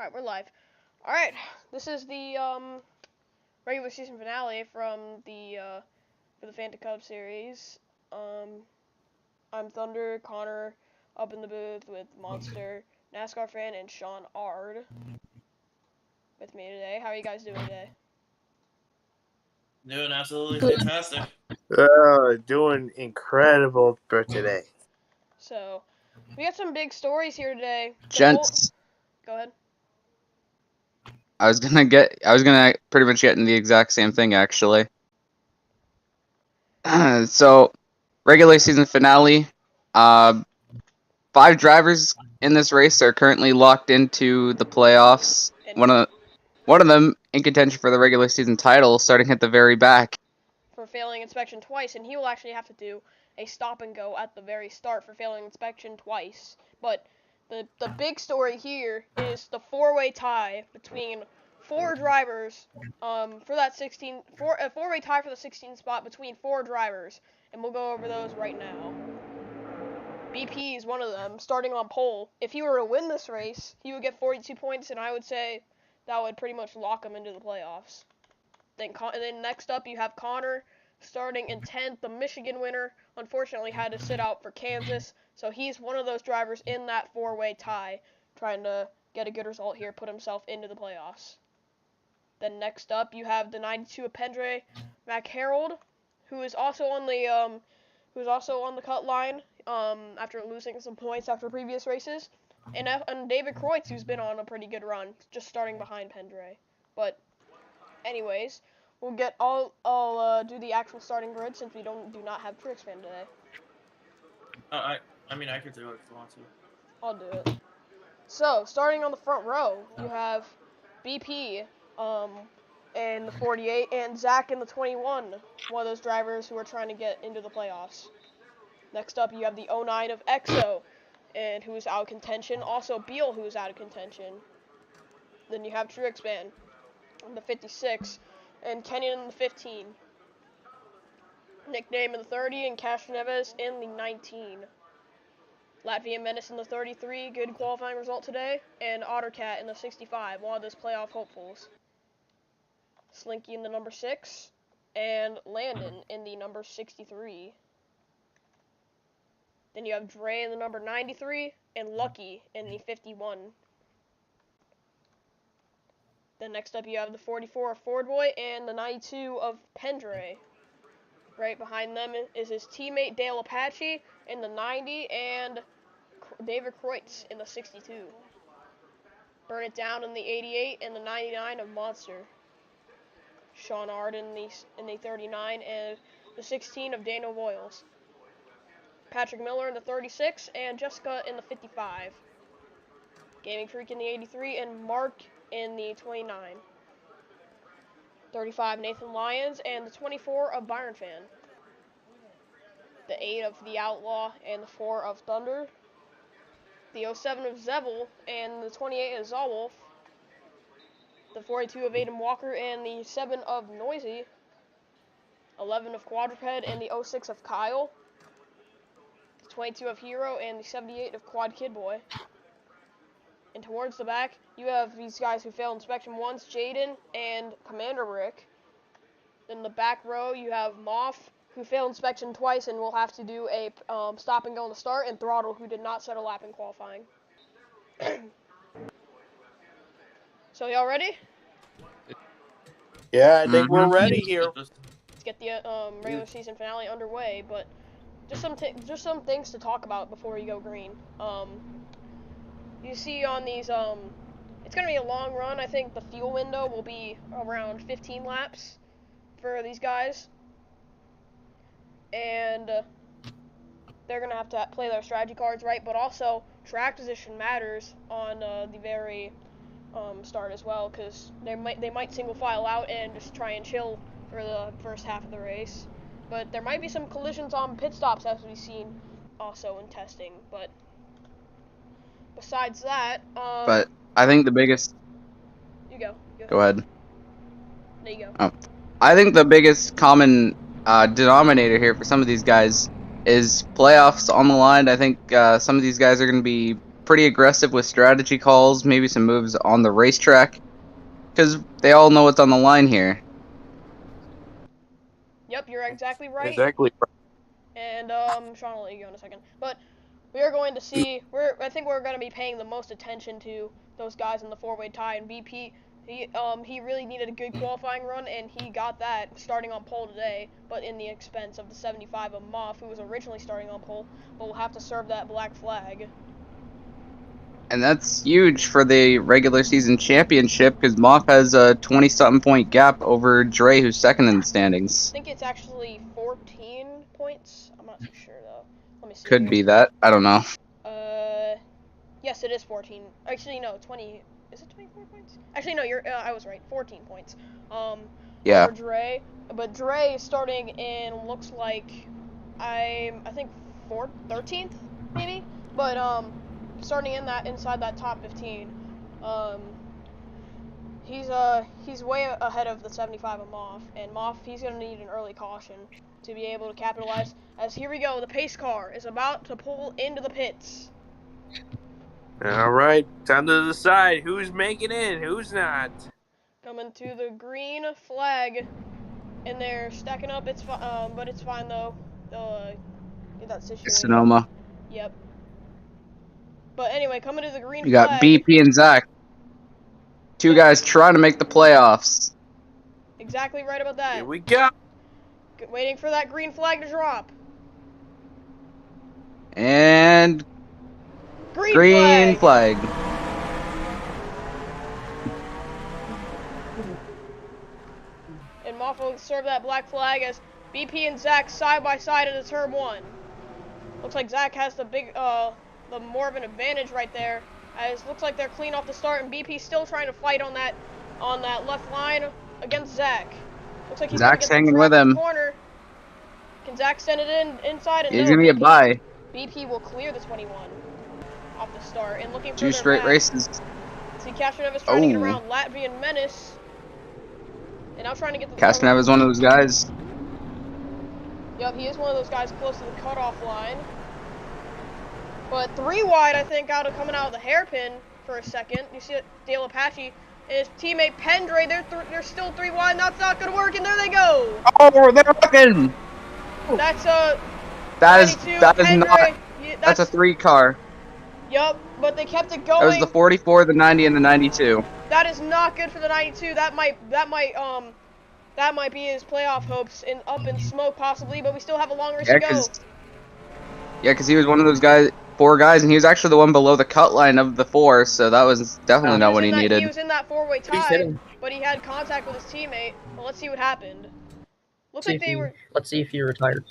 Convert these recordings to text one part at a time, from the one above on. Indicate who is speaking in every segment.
Speaker 1: Alright, we're live. Alright, this is the regular season finale from the for the Fanta Cup series. I'm Thunder, Connor, up in the booth with Monster, NASCAR fan, and Sean Ard with me today. How are you guys doing today?
Speaker 2: Doing absolutely fantastic.
Speaker 3: Doing incredible for today.
Speaker 1: So, we got some big stories here today.
Speaker 4: Gents,
Speaker 1: Go ahead.
Speaker 4: I was gonna pretty much get in the exact same thing actually. So, regular season finale. 5 drivers in this race are currently locked into the playoffs. One of them in contention for the regular season title, starting at the very back.
Speaker 1: For failing inspection twice, and he will actually have to do a stop and go at the very start for failing inspection twice. But the big story here is the four-way tie between 4 drivers for that 16 a four-way tie for the 16th spot between 4 drivers, and we'll go over those right now. BP is one of them, starting on pole. If he were to win this race, he would get 42 points, and I would say that would pretty much lock him into the playoffs. Then next up you have Connor starting in 10th. The Michigan winner unfortunately had to sit out for Kansas, so he's one of those drivers in that 4-way tie, trying to get a good result here, put himself into the playoffs. Then next up you have the 92 of Pendre, Mac Harold, who is also on the cut line after losing some points after previous races, and David Kreutz, who's been on a pretty good run, just starting behind Pendre. But anyways, I'll do the actual starting grid since we do not have Trixfan today.
Speaker 2: I could do it if you want to.
Speaker 1: I'll do it. So, starting on the front row, you have BP in the 48 and Zach in the 21, one of those drivers who are trying to get into the playoffs. Next up, you have the 09 of EXO, and who is out of contention. Also, Beal, who is out of contention. Then you have Trixfan in the 56. And Kenyon in the 15. Nickname in the 30, and Cash Neves in the 19. Latvian Menace in the 33, good qualifying result today. And Ottercat in the 65, one of those playoff hopefuls. Slinky in the number 6, and Landon in the number 63. Then you have Dre in the number 93, and Lucky in the 51. Then next up you have the 44 of Ford Boy and the 92 of Pendre. Right behind them is his teammate Dale Apache in the 90 and David Kreutz in the 62. Burn It Down in the 88 and the 99 of Monster. Sean Ard in the 39 and the 16 of Daniel Boyles. Patrick Miller in the 36 and Jessica in the 55. Gaming Freak in the 83 and Mark in the 29. 35 Nathan Lyons and the 24 of Byron Fan. The 8 of the Outlaw and the 4 of Thunder. The 07 of Zevel and the 28 of Zawolf. The 42 of Aiden Walker and the 7 of Noisy. 11 of Quadruped and the 06 of Kyle. The 22 of Hero and the 78 of Quad Kid Boy. And towards the back, you have these guys who failed inspection once, Jaden and Commander Rick. Then the back row, you have Moff, who failed inspection twice and will have to do a stop and go on the start, and Throttle, who did not set a lap in qualifying. So y'all ready?
Speaker 3: Yeah, I think we're ready here.
Speaker 1: Let's get the regular season finale underway, but just some things to talk about before we go green. You see on these, it's going to be a long run. I think the fuel window will be around 15 laps for these guys. And they're going to have to play their strategy cards right, but also track position matters on the very start as well, because they might single file out and just try and chill for the first half of the race. But there might be some collisions on pit stops, as we've seen also in testing, but besides that,
Speaker 4: But I think the biggest...
Speaker 1: You go.
Speaker 4: Go ahead.
Speaker 1: There you go.
Speaker 4: Oh. I think the biggest common denominator here for some of these guys is playoffs on the line. I think some of these guys are going to be pretty aggressive with strategy calls, maybe some moves on the racetrack, because they all know what's on the line here.
Speaker 1: Yep, you're exactly right.
Speaker 3: Exactly.
Speaker 1: And Sean will let you go in a second. But we are going to see. I think we're going to be paying the most attention to those guys in the four-way tie. And BP, he really needed a good qualifying run, and he got that starting on pole today, but in the expense of the 75 of Moff, who was originally starting on pole, but will have to serve that black flag.
Speaker 4: And that's huge for the regular season championship, because Moff has a 20-something point gap over Dre, who's second in the
Speaker 1: I
Speaker 4: standings.
Speaker 1: think it's actually 14 points. I'm not too sure though. Let me see.
Speaker 4: Could
Speaker 1: here.
Speaker 4: be that. I don't know.
Speaker 1: Yes, it is 14. Actually, no, 20. Is it 24 points? Actually, no. I was right. 14 points.
Speaker 4: Yeah.
Speaker 1: Over Dre, but Dre is starting in looks like I think 13th maybe, but starting inside that top 15. He's way ahead of the 75 of Moff, and Moff, he's gonna need an early caution to be able to capitalize. As here we go, the pace car is about to pull into the pits.
Speaker 3: All right, time to decide who's making it, who's not.
Speaker 1: Coming to the green flag, and they're stacking up. It's but it's fine though. Get that situated.
Speaker 4: Sonoma.
Speaker 1: Yep. But anyway, coming to the green
Speaker 4: You got
Speaker 1: flag.
Speaker 4: BP and Zach. Two guys trying to make the playoffs.
Speaker 1: Exactly right about that.
Speaker 3: Here we go.
Speaker 1: Waiting for that green flag to drop.
Speaker 4: And
Speaker 1: Green
Speaker 4: flag.
Speaker 1: And Moff will serve that black flag as BP and Zach side by side into turn 1. Looks like Zach has the more of an advantage right there. As looks like they're clean off the start, and BP still trying to fight on that left line against Zach. Looks like he's
Speaker 4: Zach's
Speaker 1: gonna get
Speaker 4: hanging with him.
Speaker 1: Corner. Can Zach send it inside? And
Speaker 4: He's
Speaker 1: no,
Speaker 4: gonna get by.
Speaker 1: BP will clear the 21 off the start and looking for
Speaker 4: Two straight races.
Speaker 1: See, Kashnev is trying to get around Latvian Menace, and now trying to get the.
Speaker 4: Kashnev is one of those guys.
Speaker 1: Yep, he is one of those guys close to the cutoff line. But 3 wide, I think, coming out of the hairpin for a second. You see it, Dale Apache and his teammate Pendre. They're still 3 wide. And that's not gonna work, and there they go.
Speaker 4: Oh, they're looking.
Speaker 1: That's
Speaker 4: That is
Speaker 1: Pendre.
Speaker 4: not. That's a 3 car.
Speaker 1: Yup, but they kept it going.
Speaker 4: That was the 44, the 90, and the 92.
Speaker 1: That is not good for the 92. That might be his playoff hopes up in smoke possibly, but we still have a long race to go.
Speaker 4: Yeah, because he was one of those 4 guys, and he was actually the one below the cut line of the 4, so that was definitely not what he needed.
Speaker 1: He was in that 4-way tie, but he had contact with his teammate. Well, let's see what happened. Looks like they were.
Speaker 5: Let's see if he retired.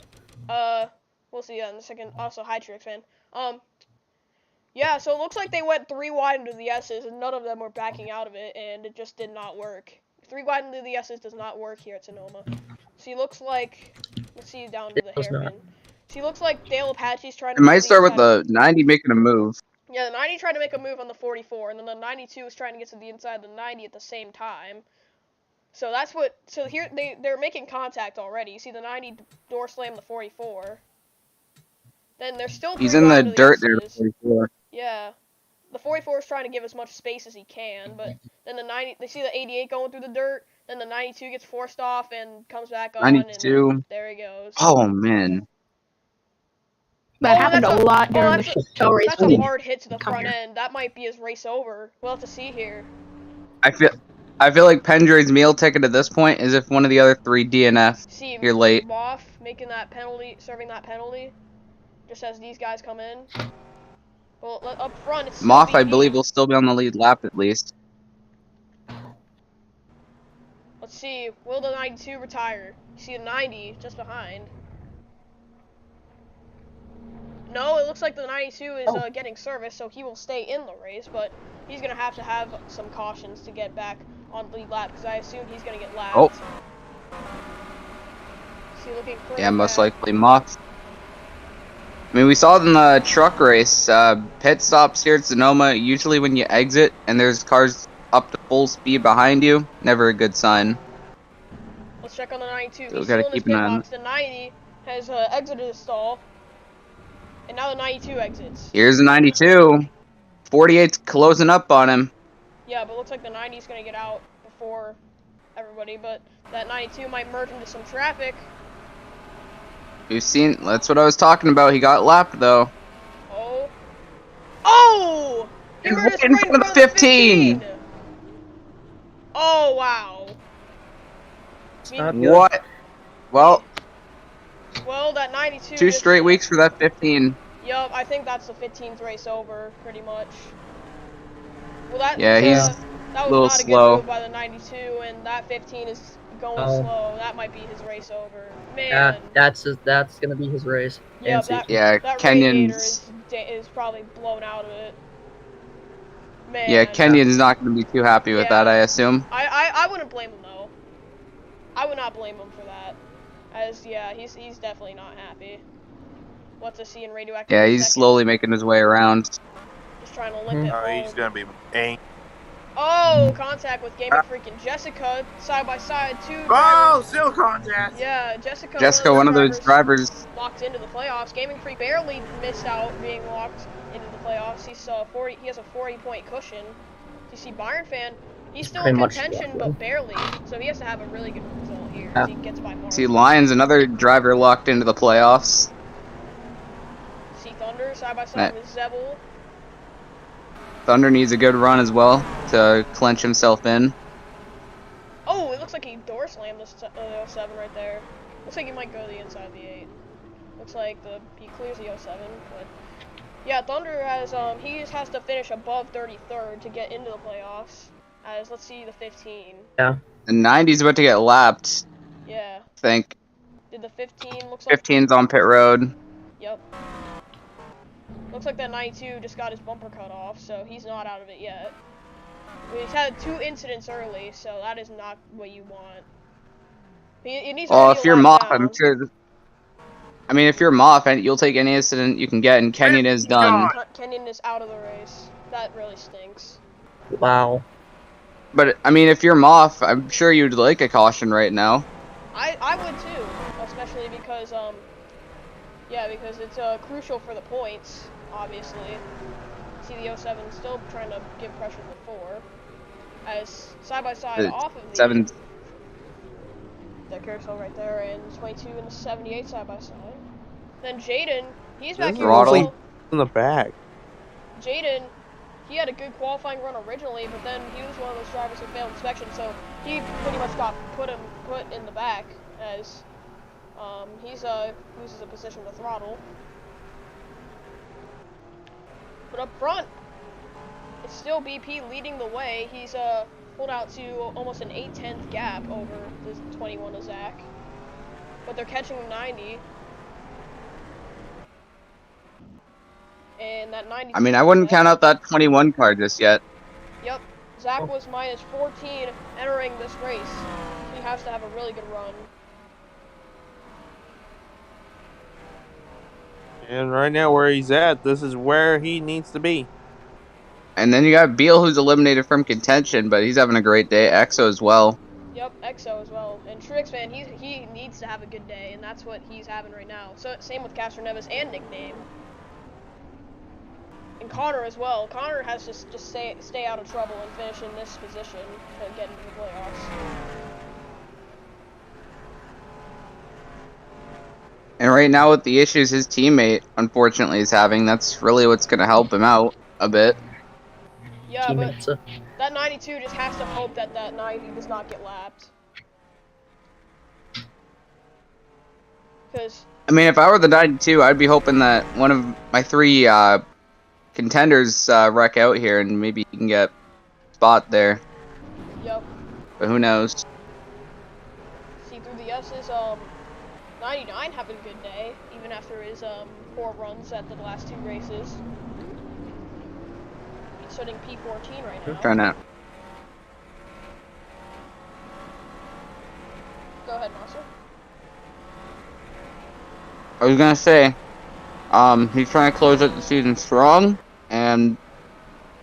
Speaker 1: We'll see in a second. Also, hi Trix fan. Yeah, so it looks like they went 3 wide into the S's, and none of them were backing out of it, and it just did not work. 3 wide into the S's does not work here at Sonoma. So he looks like, let's see down to the hairpin. So he looks like Dale Apache's trying to.
Speaker 4: It might start with the 90 making a move.
Speaker 1: Yeah, the 90 tried to make a move on the 44, and then the 92 was trying to get to the inside of the 90 at the same time. So that's what. So here they're making contact already. You see the 90 door slam the 44. Then they're still.
Speaker 4: He's in the dirt there. 44.
Speaker 1: Yeah, the 44 is trying to give as much space as he can, but then the 90. They see the 88 going through the dirt. Then the 92 gets forced off and comes back on.
Speaker 4: 92.
Speaker 1: And there he goes.
Speaker 4: Oh man.
Speaker 6: That happened a lot during the show race.
Speaker 1: That's a hard hit to the front end. That might be his race over. We'll have to see here.
Speaker 4: I feel like Pendry's meal ticket at this point is if one of the other 3 DNF. You're late.
Speaker 1: Moff making that penalty, serving that penalty, just as these guys come in. Well, up front, it's
Speaker 4: Moff, I believe, will still be on the lead lap at least.
Speaker 1: Let's see. Will the 92 retire? You see the 90 just behind. No, it looks like the 92 is getting service, so he will stay in the race, but he's going to have some cautions to get back on the lead lap, because I assume he's going to get lapped.
Speaker 4: Oh.
Speaker 1: Is he looking for
Speaker 4: Yeah, most likely Moff. I mean, we saw it in the truck race. Pit stops here at Sonoma, usually when you exit and there's cars up to full speed behind you, never a good sign.
Speaker 1: Let's check on the 92.
Speaker 4: So
Speaker 1: He's
Speaker 4: gotta
Speaker 1: still in his
Speaker 4: keep an
Speaker 1: pit
Speaker 4: eye on
Speaker 1: box. The 90 has exited his stall. And now the 92 exits.
Speaker 4: Here's the 92. 48's closing up on him.
Speaker 1: Yeah, but looks like the 90's gonna get out before everybody, but that 92 might merge into some traffic.
Speaker 4: You've seen, that's what I was talking about. He got lapped though.
Speaker 1: Oh. Oh! He merged us
Speaker 4: In
Speaker 1: right in
Speaker 4: front
Speaker 1: front
Speaker 4: of
Speaker 1: of the 15!
Speaker 4: 15.
Speaker 1: Oh, wow.
Speaker 5: It's
Speaker 1: I mean,
Speaker 5: not good.
Speaker 4: What? Well,
Speaker 1: well, that 92
Speaker 4: 2
Speaker 1: just-
Speaker 4: straight weeks for that 15.
Speaker 1: Yup, I think that's the 15th race over, pretty much. Well, that
Speaker 4: Yeah,
Speaker 1: was,
Speaker 4: he's
Speaker 1: that was
Speaker 4: little
Speaker 1: not a
Speaker 4: slow.
Speaker 1: good move by the 92, and that 15 is going
Speaker 5: Oh.
Speaker 1: slow. That might be his race over.
Speaker 5: Yeah,
Speaker 1: Man.
Speaker 5: that's gonna be his race.
Speaker 1: Yeah,
Speaker 5: And
Speaker 1: that,
Speaker 4: Yeah,
Speaker 1: that radiator
Speaker 4: Kenyon's.
Speaker 1: is probably blown out of it. Man.
Speaker 4: Yeah, Kenyon's not going to be too happy with that, I assume.
Speaker 1: I wouldn't blame him, though. I would not blame him for that. As, yeah, he's definitely not happy. What's a C in radioactive?
Speaker 4: Yeah, he's
Speaker 1: second.
Speaker 4: slowly making his way around.
Speaker 1: Just trying to limp it
Speaker 3: Oh,
Speaker 1: home.
Speaker 3: he's gonna be angry.
Speaker 1: Oh, contact with Gaming Freak and Jessica, side by side, two
Speaker 3: Oh,
Speaker 1: drivers.
Speaker 3: still contact.
Speaker 1: Yeah, Jessica,
Speaker 4: One of those drivers.
Speaker 1: locked into the playoffs. Gaming Freak barely missed out being locked into the playoffs. He has a 40-point cushion. You see Byron Fan, he's still in
Speaker 5: Pretty much
Speaker 1: contention,
Speaker 5: locked in.
Speaker 1: but barely. So he has to have a really good result here.
Speaker 5: Yeah.
Speaker 1: He gets by Mark.
Speaker 4: See, Lions, another driver locked into the playoffs.
Speaker 1: See Thunder side by side with Zebel.
Speaker 4: Thunder needs a good run as well to clench himself in.
Speaker 1: Oh, it looks like he door slammed the 07 right there. Looks like he might go to the inside of the 8. Looks like he clears the 07, but yeah, Thunder has he just has to finish above 33rd to get into the playoffs. As let's see the 15.
Speaker 5: Yeah.
Speaker 4: The 90's about to get lapped,
Speaker 1: Yeah.
Speaker 4: I think.
Speaker 1: Did the 15 looks like
Speaker 4: 15's on pit road.
Speaker 1: Yep. Looks like that 92 just got his bumper cut off, so he's not out of it yet. He's had 2 incidents early, so that is not what you want. He needs to
Speaker 4: Well,
Speaker 1: be
Speaker 4: if you're
Speaker 1: locked
Speaker 4: Moff,
Speaker 1: down.
Speaker 4: I'm sure. I mean, if you're Moff, and you'll take any incident you can get, and Kenyon is done.
Speaker 1: Kenyon is out of the race. That really stinks.
Speaker 5: Wow.
Speaker 4: But I mean, if you're Moff, I'm sure you'd like a caution right now.
Speaker 1: I would too, especially because yeah, because it's crucial for the points, obviously. See the 07 still trying to give pressure to the 4, as side by side
Speaker 4: The
Speaker 1: off of the
Speaker 4: 7.
Speaker 1: that carousel right there, and 22 and the 78 side by side. Then Jaden, he's back here.
Speaker 4: Throttle.
Speaker 1: Well.
Speaker 3: In the back.
Speaker 1: Jaden, he had a good qualifying run originally, but then he was one of those drivers who failed inspection, so he pretty much got put in the back as he's loses a position to throttle. But up front, it's still BP leading the way. He's pulled out to almost an 8/10 gap over the 21 of Zach, but they're catching 90. And that 90.
Speaker 4: I mean, I wouldn't count out that 21 car just yet.
Speaker 1: Yep. Zach was minus 14 entering this race. He has to have a really good run.
Speaker 3: And right now, where he's at, this is where he needs to be.
Speaker 4: And then you got Beal, who's eliminated from contention, but he's having a great day. EXO as well.
Speaker 1: Yep, EXO as well. And Trix, man, he needs to have a good day, and that's what he's having right now. So same with Castro Neves and Nickname. And Connor as well. Connor has to just stay out of trouble and finish in this position to get into the playoffs.
Speaker 4: And right now, with the issues his teammate, unfortunately, is having, that's really what's going to help him out a bit.
Speaker 1: Yeah,
Speaker 5: Teammates.
Speaker 1: but that 92 just has to hope that that 90 does not get lapped. Because
Speaker 4: I mean, if I were the 92, I'd be hoping that one of my 3 contenders wreck out here, and maybe he can get a spot there.
Speaker 1: Yep.
Speaker 4: But who knows?
Speaker 1: See through the S's, 99 having a good day, even after his poor runs at the last 2 races. He's sitting P14 right now.
Speaker 4: Trying to.
Speaker 1: Go ahead, Monster.
Speaker 4: I was gonna say, he's trying to close out the season strong and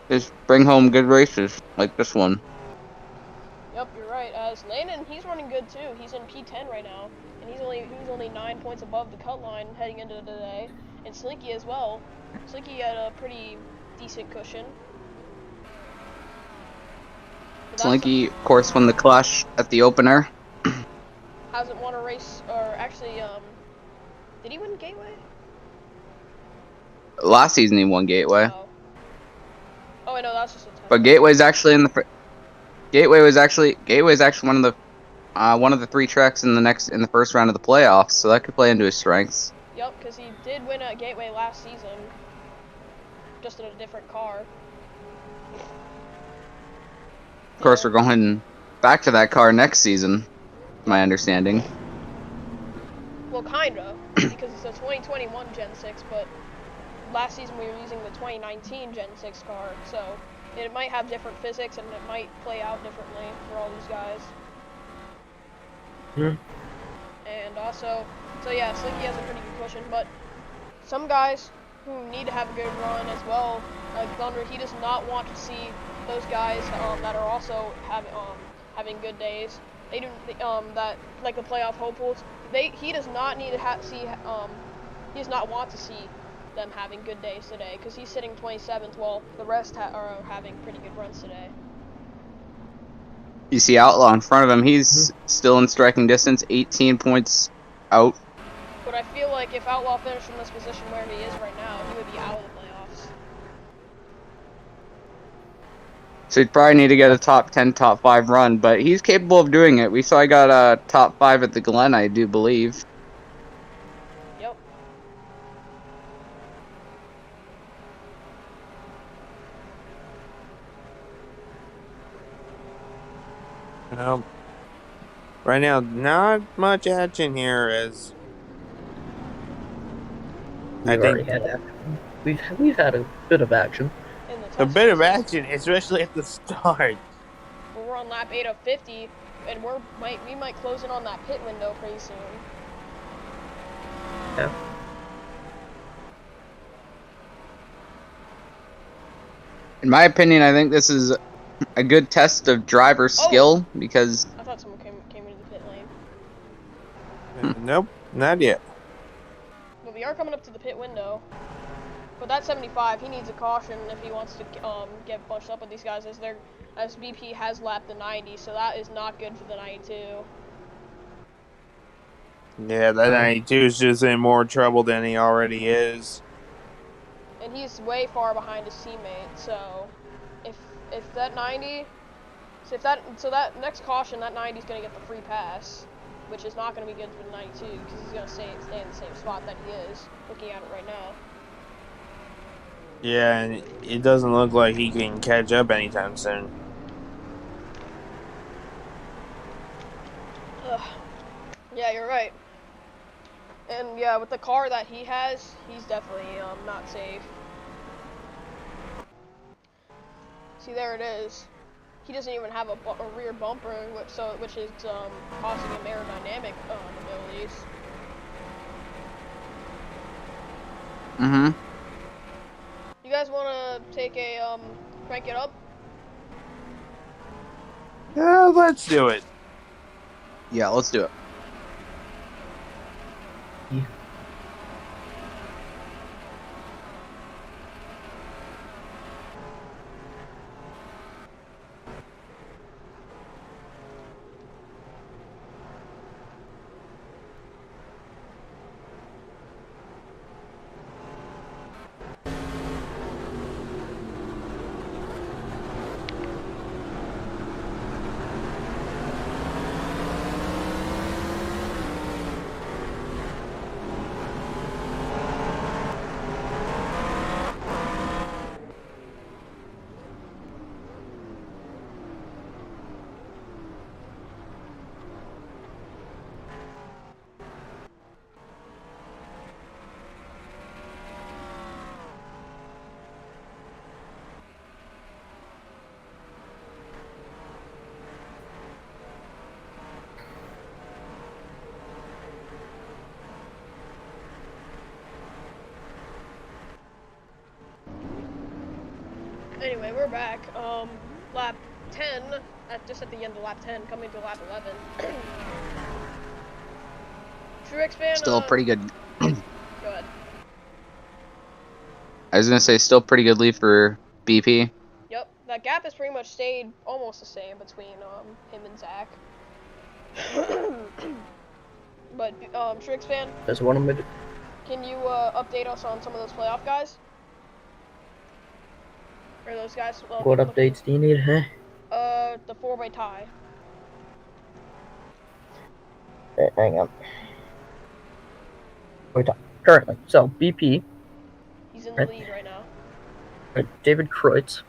Speaker 4: just bring home good races like this one.
Speaker 1: Yep, you're right. As Landon, he's running good too. He's in P10 right now, and he's only 9 points above the cut line heading into today. And Slinky as well. Slinky had a pretty decent cushion. But that's
Speaker 4: Slinky, of course, won the Clash at the opener.
Speaker 1: hasn't won a race, or actually, did he win Gateway?
Speaker 4: Last season he won Gateway,
Speaker 1: Oh. Oh, I know, that's just a test.
Speaker 4: but Gateway's actually in the Gateway's actually one of the 3 tracks in the first round of the playoffs, so that could play into his strengths.
Speaker 1: Yep, because he did win a Gateway last season, just in a different car.
Speaker 4: Of course, we're going back to that car next season, my understanding.
Speaker 1: Well, kinda, because it's a 2021 Gen 6, but last season we were using the 2019 Gen 6 car, so it might have different physics and it might play out differently for all these guys. And also, so yeah, Slinky has a pretty good cushion, but some guys who need to have a good run as well, like Thunder, he does not want to see those guys that are also having good days. They do that, like the playoff hopefuls. He does not need to he does not want to see them having good days today, because he's sitting 27th while the rest are having pretty good runs today.
Speaker 4: You see Outlaw in front of him. He's still in striking distance, 18 points out.
Speaker 1: But I feel like if Outlaw finished in this position where he is right now, he would be out of the playoffs.
Speaker 4: So he'd probably need to get a top 10, top 5 run, but he's capable of doing it. We saw he got a top 5 at the Glen, I do believe.
Speaker 1: Yep.
Speaker 3: Well, right now, not much action here as
Speaker 5: We've already had action. We've had a bit of action.
Speaker 1: In the
Speaker 3: a
Speaker 1: test
Speaker 3: bit of
Speaker 1: races.
Speaker 3: action, especially at the start.
Speaker 1: We're on lap 8 of 50, and we might close in on that pit window pretty soon.
Speaker 5: Yeah.
Speaker 4: In my opinion, I think this is a good test of driver skill, because
Speaker 1: I thought someone came into the pit lane.
Speaker 3: Nope, not yet.
Speaker 1: But we are coming up to the pit window. But that 75, he needs a caution if he wants to get bunched up with these guys, as BP has lapped the 90, so that is not good for the 92.
Speaker 3: Yeah, that 92 is just in more trouble than he already is.
Speaker 1: And he's way far behind his teammate, so if that 90, so that next caution, that 90 is going to get the free pass, which is not going to be good for the 92, because he's going to stay in the same spot that he is, looking at it right now.
Speaker 3: Yeah, and it doesn't look like he can catch up anytime soon.
Speaker 1: Ugh. Yeah, you're right. And yeah, with the car that he has, he's definitely not safe. See, there it is. He doesn't even have a rear bumper, which is causing him aerodynamic abilities.
Speaker 4: mm-hmm.
Speaker 1: You guys want to take a crank it up?
Speaker 3: Yeah, let's do it.
Speaker 4: Yeah, let's do it.
Speaker 5: Yeah.
Speaker 1: Anyway, we're back. Lap 10, just at the end of lap 10, coming to lap 11. Truex fan.
Speaker 4: Still pretty good.
Speaker 1: Go ahead.
Speaker 4: I was gonna say still pretty good lead for BP.
Speaker 1: Yep, that gap has pretty much stayed almost the same between him and Zach. But Trix fan,
Speaker 5: There's one of them.
Speaker 1: can you update us on some of those playoff guys? Or those guys?
Speaker 5: What updates do you need, huh?
Speaker 1: The 4-way tie.
Speaker 5: Hang on. Wait, currently. So, BP,
Speaker 1: He's in the lead right now.
Speaker 5: David Kreutz,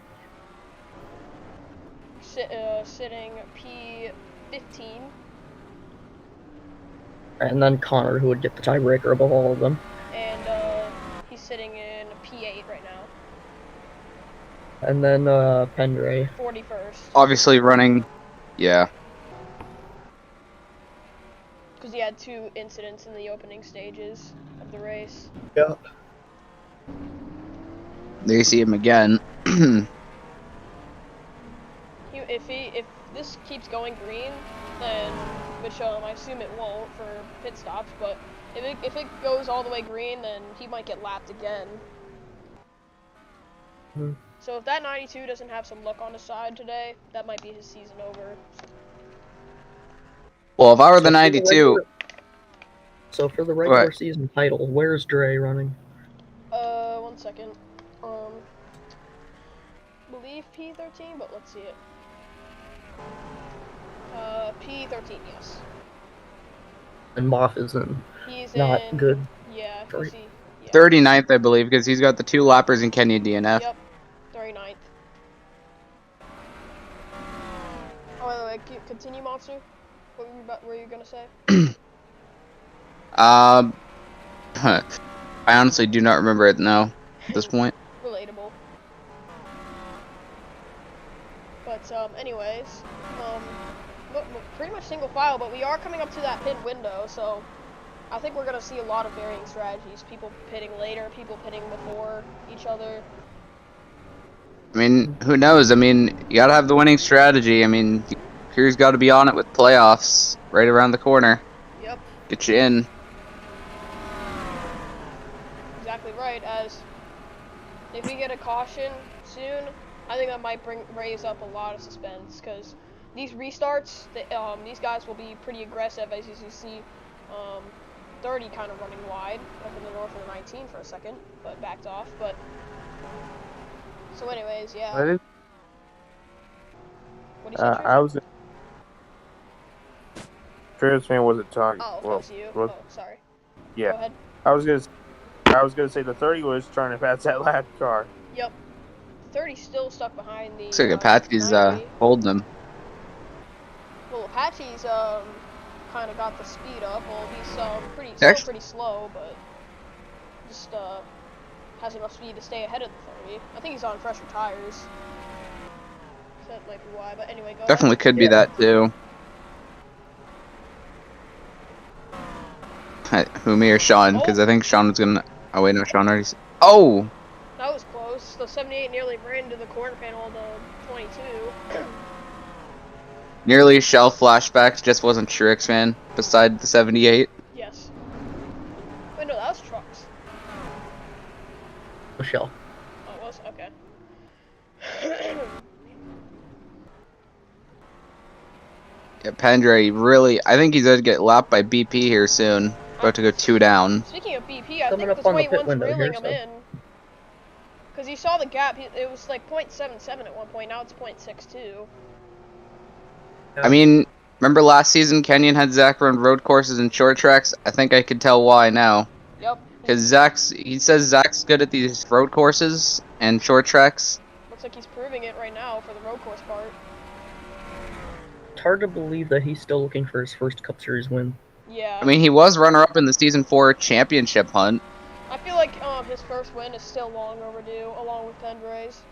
Speaker 1: Sitting P15.
Speaker 5: and then Connor, who would get the tiebreaker above all of them.
Speaker 1: And he's sitting in P8 right now.
Speaker 5: And then Pendray.
Speaker 1: 41st.
Speaker 4: Obviously running, yeah.
Speaker 1: Because he had 2 incidents in the opening stages of the race.
Speaker 5: Yeah.
Speaker 4: There you see him again.
Speaker 1: If this keeps going green, then, which I assume it won't for pit stops, but if it goes all the way green, then he might get lapped again. So if that 92 doesn't have some luck on his side today, that might be his season over.
Speaker 4: Well, if I were the 92...
Speaker 5: So for the regular
Speaker 4: What?
Speaker 5: season title, where's Dre running?
Speaker 1: 1 second. Believe P13, but let's see it. P13, yes.
Speaker 5: And Moff is in.
Speaker 1: He's
Speaker 5: Not
Speaker 1: in,
Speaker 5: good.
Speaker 1: Yeah,
Speaker 5: Sorry.
Speaker 1: yeah.
Speaker 4: 39th, I believe, because he's got the 2 lappers in Kenya DNF.
Speaker 1: Yep, 39th. Oh, wait, continue, Monster. What were you gonna say?
Speaker 4: I honestly do not remember it now, at this point.
Speaker 1: Relatable. But, anyways, pretty much single file, but we are coming up to that pit window, so I think we're gonna see a lot of varying strategies. People pitting later, people pitting before each other.
Speaker 4: I mean, who knows? I mean, you gotta have the winning strategy. I mean, Crew's gotta be on it with playoffs right around the corner.
Speaker 1: Yep.
Speaker 4: Get you in.
Speaker 1: Exactly right, as if we get a caution soon, I think that might raise up a lot of suspense, because these restarts, these guys will be pretty aggressive, as you see 30 kind of running wide up in the north of the 19 for a second, but backed off. But so anyways, yeah. What do you say, Trish?
Speaker 3: I was. Travis fan wasn't talking.
Speaker 1: Oh,
Speaker 3: well,
Speaker 1: close to you.
Speaker 3: what-
Speaker 1: Oh, sorry.
Speaker 3: yeah.
Speaker 1: Go ahead.
Speaker 3: I was gonna say the 30 was trying to pass that last car.
Speaker 1: Yep. 30's still stuck behind the.
Speaker 4: Looks like Apache's
Speaker 1: 90.
Speaker 4: holding them.
Speaker 1: Well, Apache's kind of got the speed up. Well, he's still pretty slow, but just has enough speed to stay ahead of the 30. I think he's on fresher tires. So that might be why. But anyway, go
Speaker 4: Definitely
Speaker 1: ahead.
Speaker 4: could be that too. Who, me or Sean? Because I think Sean was gonna. Oh wait, no, Sean already. Oh.
Speaker 1: That was close. The 78 nearly ran into the corner panel of the 22.
Speaker 4: Nearly shell flashbacks, just wasn't sure X-Man beside the 78.
Speaker 1: Yes. Wait, no, that was trucks.
Speaker 5: Michelle.
Speaker 1: Oh, it was? Okay.
Speaker 4: Yeah, Pendray really, I think he's going to get lapped by BP here soon. About to go 2 down.
Speaker 1: Speaking of BP, I
Speaker 5: Coming
Speaker 1: think
Speaker 5: up
Speaker 1: this
Speaker 5: on the
Speaker 1: white
Speaker 5: pit
Speaker 1: one's
Speaker 5: window
Speaker 1: reeling
Speaker 5: here,
Speaker 1: him
Speaker 5: so.
Speaker 1: in. Because you saw the gap, it was like 0.77 at one point, now it's 0.62.
Speaker 4: I mean, remember last season Kenyon had Zach run road courses and short tracks? I think I could tell why now.
Speaker 1: Yep.
Speaker 4: Because he says Zach's good at these road courses and short tracks.
Speaker 1: Looks like he's proving it right now for the road course part.
Speaker 5: It's hard to believe that he's still looking for his first Cup Series win.
Speaker 1: Yeah.
Speaker 4: I mean, he was runner-up in the Season 4 championship hunt.
Speaker 1: I feel like his first win is still long overdue, along with Pendray's.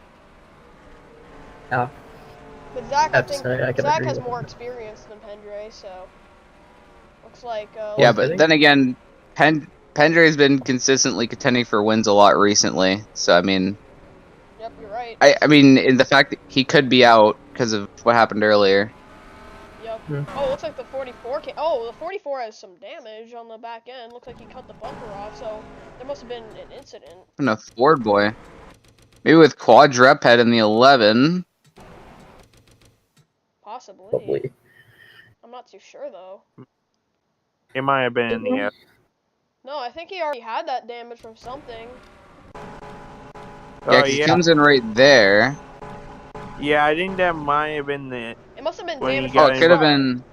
Speaker 5: Yeah.
Speaker 1: But Zach,
Speaker 5: I
Speaker 1: I
Speaker 5: have to
Speaker 1: think
Speaker 5: say, I can
Speaker 1: Zach
Speaker 5: agree
Speaker 1: has
Speaker 5: with
Speaker 1: more
Speaker 5: that.
Speaker 1: experience than Pendray, so looks like.
Speaker 4: Yeah,
Speaker 5: I
Speaker 4: but
Speaker 5: think-
Speaker 4: then again, Pendray's been consistently contending for wins a lot recently. So, I mean,
Speaker 1: Yep, you're right.
Speaker 4: I mean, in the fact that he could be out because of what happened earlier.
Speaker 1: Yep. Oh, looks like the 44 Oh, the 44 has some damage on the back end. Looks like he cut the bumper off, so there must have been an incident.
Speaker 4: And a Ford boy. Maybe with quad rep head in the 11.
Speaker 1: Possibly.
Speaker 5: Probably.
Speaker 1: I'm not too sure, though.
Speaker 3: It might have been in the.
Speaker 1: No, I think he already had that damage from something.
Speaker 4: Yeah, 'cause he comes in right there.
Speaker 3: Yeah, I think that might have been the.
Speaker 1: It must have been
Speaker 3: When he
Speaker 1: damage
Speaker 3: got
Speaker 1: from
Speaker 4: Oh,
Speaker 1: the
Speaker 4: it could have
Speaker 1: car,
Speaker 4: been.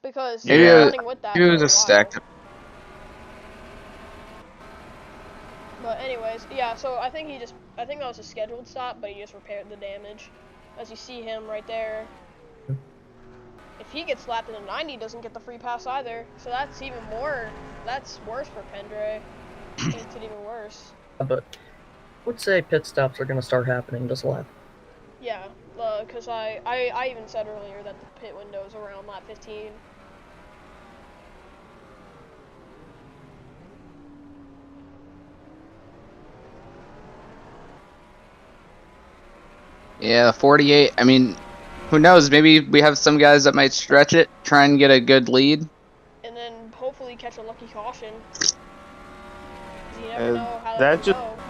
Speaker 1: because he
Speaker 4: Maybe
Speaker 1: was
Speaker 3: Yeah.
Speaker 1: running with that
Speaker 4: Maybe it
Speaker 1: for
Speaker 4: was a
Speaker 1: while.
Speaker 4: stacked.
Speaker 1: But anyways, yeah, so I think that was a scheduled stop, but he just repaired the damage. As you see him right there. If he gets slapped in a 90, he doesn't get the free pass either. So that's even more, that's worse for Pendre. Makes it even worse.
Speaker 5: But I would say pit stops are going to start happening this lap.
Speaker 1: Yeah, because I even said earlier that the pit window is around lap 15.
Speaker 4: Yeah, 48. I mean, who knows? Maybe we have some guys that might stretch it, try and get a good lead.
Speaker 1: And then hopefully catch a lucky caution. 'Cause you never know how
Speaker 3: that
Speaker 1: that
Speaker 3: just-
Speaker 1: can go.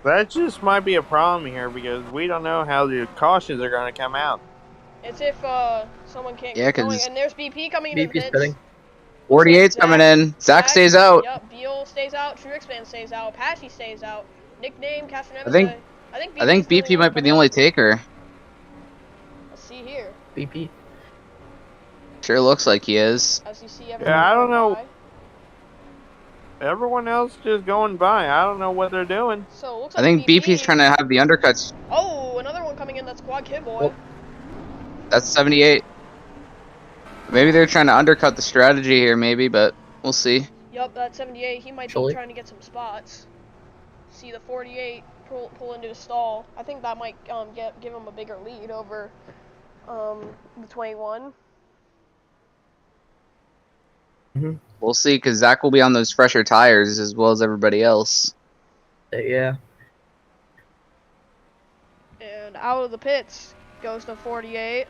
Speaker 3: That just might be a problem here because we don't know how the cautions are going to come out.
Speaker 1: It's if someone can't
Speaker 4: Yeah,
Speaker 1: get going.
Speaker 4: 'cause
Speaker 1: And there's BP coming into the
Speaker 5: BP's
Speaker 1: pits.
Speaker 5: pitting.
Speaker 4: 48's coming in. Zach stays out.
Speaker 1: Yep, Beal stays out. Truexpan stays out. Patchy stays out. Nickname Castronevez.
Speaker 4: I think BP might be the only taker.
Speaker 1: Let's see here.
Speaker 5: BP.
Speaker 4: Sure looks like he is.
Speaker 1: As you see everyone
Speaker 3: I don't
Speaker 1: going
Speaker 3: know.
Speaker 1: by.
Speaker 3: Everyone else just going by. I don't know what they're doing.
Speaker 1: So it looks
Speaker 4: I
Speaker 1: like
Speaker 4: think BP's trying to have the undercuts.
Speaker 1: Oh, another one coming in. That's Quad Kid Boy.
Speaker 5: Oh.
Speaker 4: That's 78. Maybe they're trying to undercut the strategy here, maybe, but we'll see.
Speaker 1: Yup, that's 78. He might
Speaker 5: Actually.
Speaker 1: be trying to get some spots. See the 48 pull into the stall. I think that might give him a bigger lead over the 21.
Speaker 4: We'll see, because Zach will be on those fresher tires as well as everybody else.
Speaker 5: Yeah.
Speaker 1: And out of the pits goes the 48.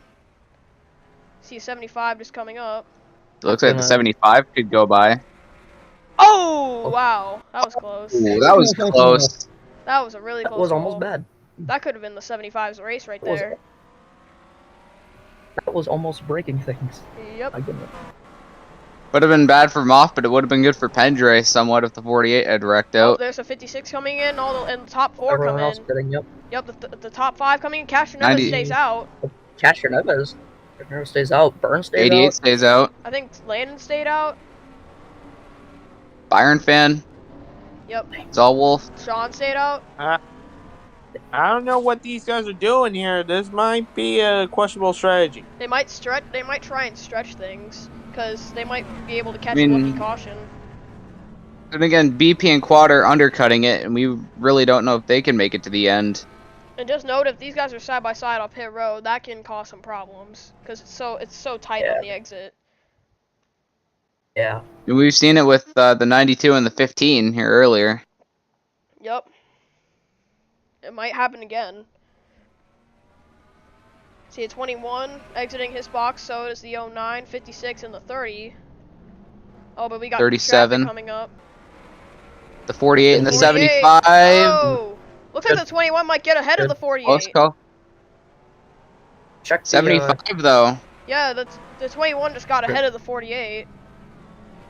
Speaker 1: See 75 just coming up.
Speaker 4: It looks like the 75 could go by.
Speaker 1: Oh, wow. That was close.
Speaker 4: Ooh, that was close.
Speaker 1: That was a really close
Speaker 5: That was
Speaker 1: call.
Speaker 5: almost bad.
Speaker 1: That could have been the 75's race right
Speaker 5: That was-
Speaker 1: there.
Speaker 5: That was almost breaking things.
Speaker 1: Yep.
Speaker 5: My goodness.
Speaker 4: Would have been bad for Moff, but it would have been good for Pendre somewhat if the 48 had wrecked
Speaker 1: Oh,
Speaker 4: out.
Speaker 1: there's a 56 coming in. And the top 4
Speaker 5: Everyone
Speaker 1: come
Speaker 5: else
Speaker 1: in.
Speaker 5: pitting, yep.
Speaker 1: Yep, the top 5 coming in. Castronevez
Speaker 4: 90.
Speaker 1: stays out.
Speaker 5: Castronevez. Castronevez stays out. Burns stays
Speaker 4: 88
Speaker 5: out.
Speaker 4: stays out.
Speaker 1: I think Landon stayed out.
Speaker 4: Byron fan.
Speaker 1: Yep.
Speaker 4: Zolwolf.
Speaker 1: Sean stayed out.
Speaker 3: I don't know what these guys are doing here. This might be a questionable strategy.
Speaker 1: They might stretch. They might try and stretch things because they might be able to catch
Speaker 4: I
Speaker 1: a
Speaker 4: mean-
Speaker 1: lucky caution.
Speaker 4: And again, BP and Quad are undercutting it, and we really don't know if they can make it to the end.
Speaker 1: And just note, if these guys are side by side on pit road, that can cause some problems because it's so tight
Speaker 5: Yeah.
Speaker 1: on the exit.
Speaker 5: Yeah.
Speaker 4: And we've seen it with the 92 and the 15 here earlier.
Speaker 1: Yep. It might happen again. See a 21 exiting his box, so does the 09, 56, and the 30. Oh, but we got
Speaker 4: 37.
Speaker 1: traffic coming up.
Speaker 4: The 48 and the
Speaker 1: 48.
Speaker 4: 75.
Speaker 1: Oh! Looks like
Speaker 5: Good.
Speaker 1: the 21 might get ahead of
Speaker 5: Good.
Speaker 1: the 48.
Speaker 4: Close call.
Speaker 5: Check the,
Speaker 4: 75 though.
Speaker 1: Yeah, the 21 just got ahead of the 48.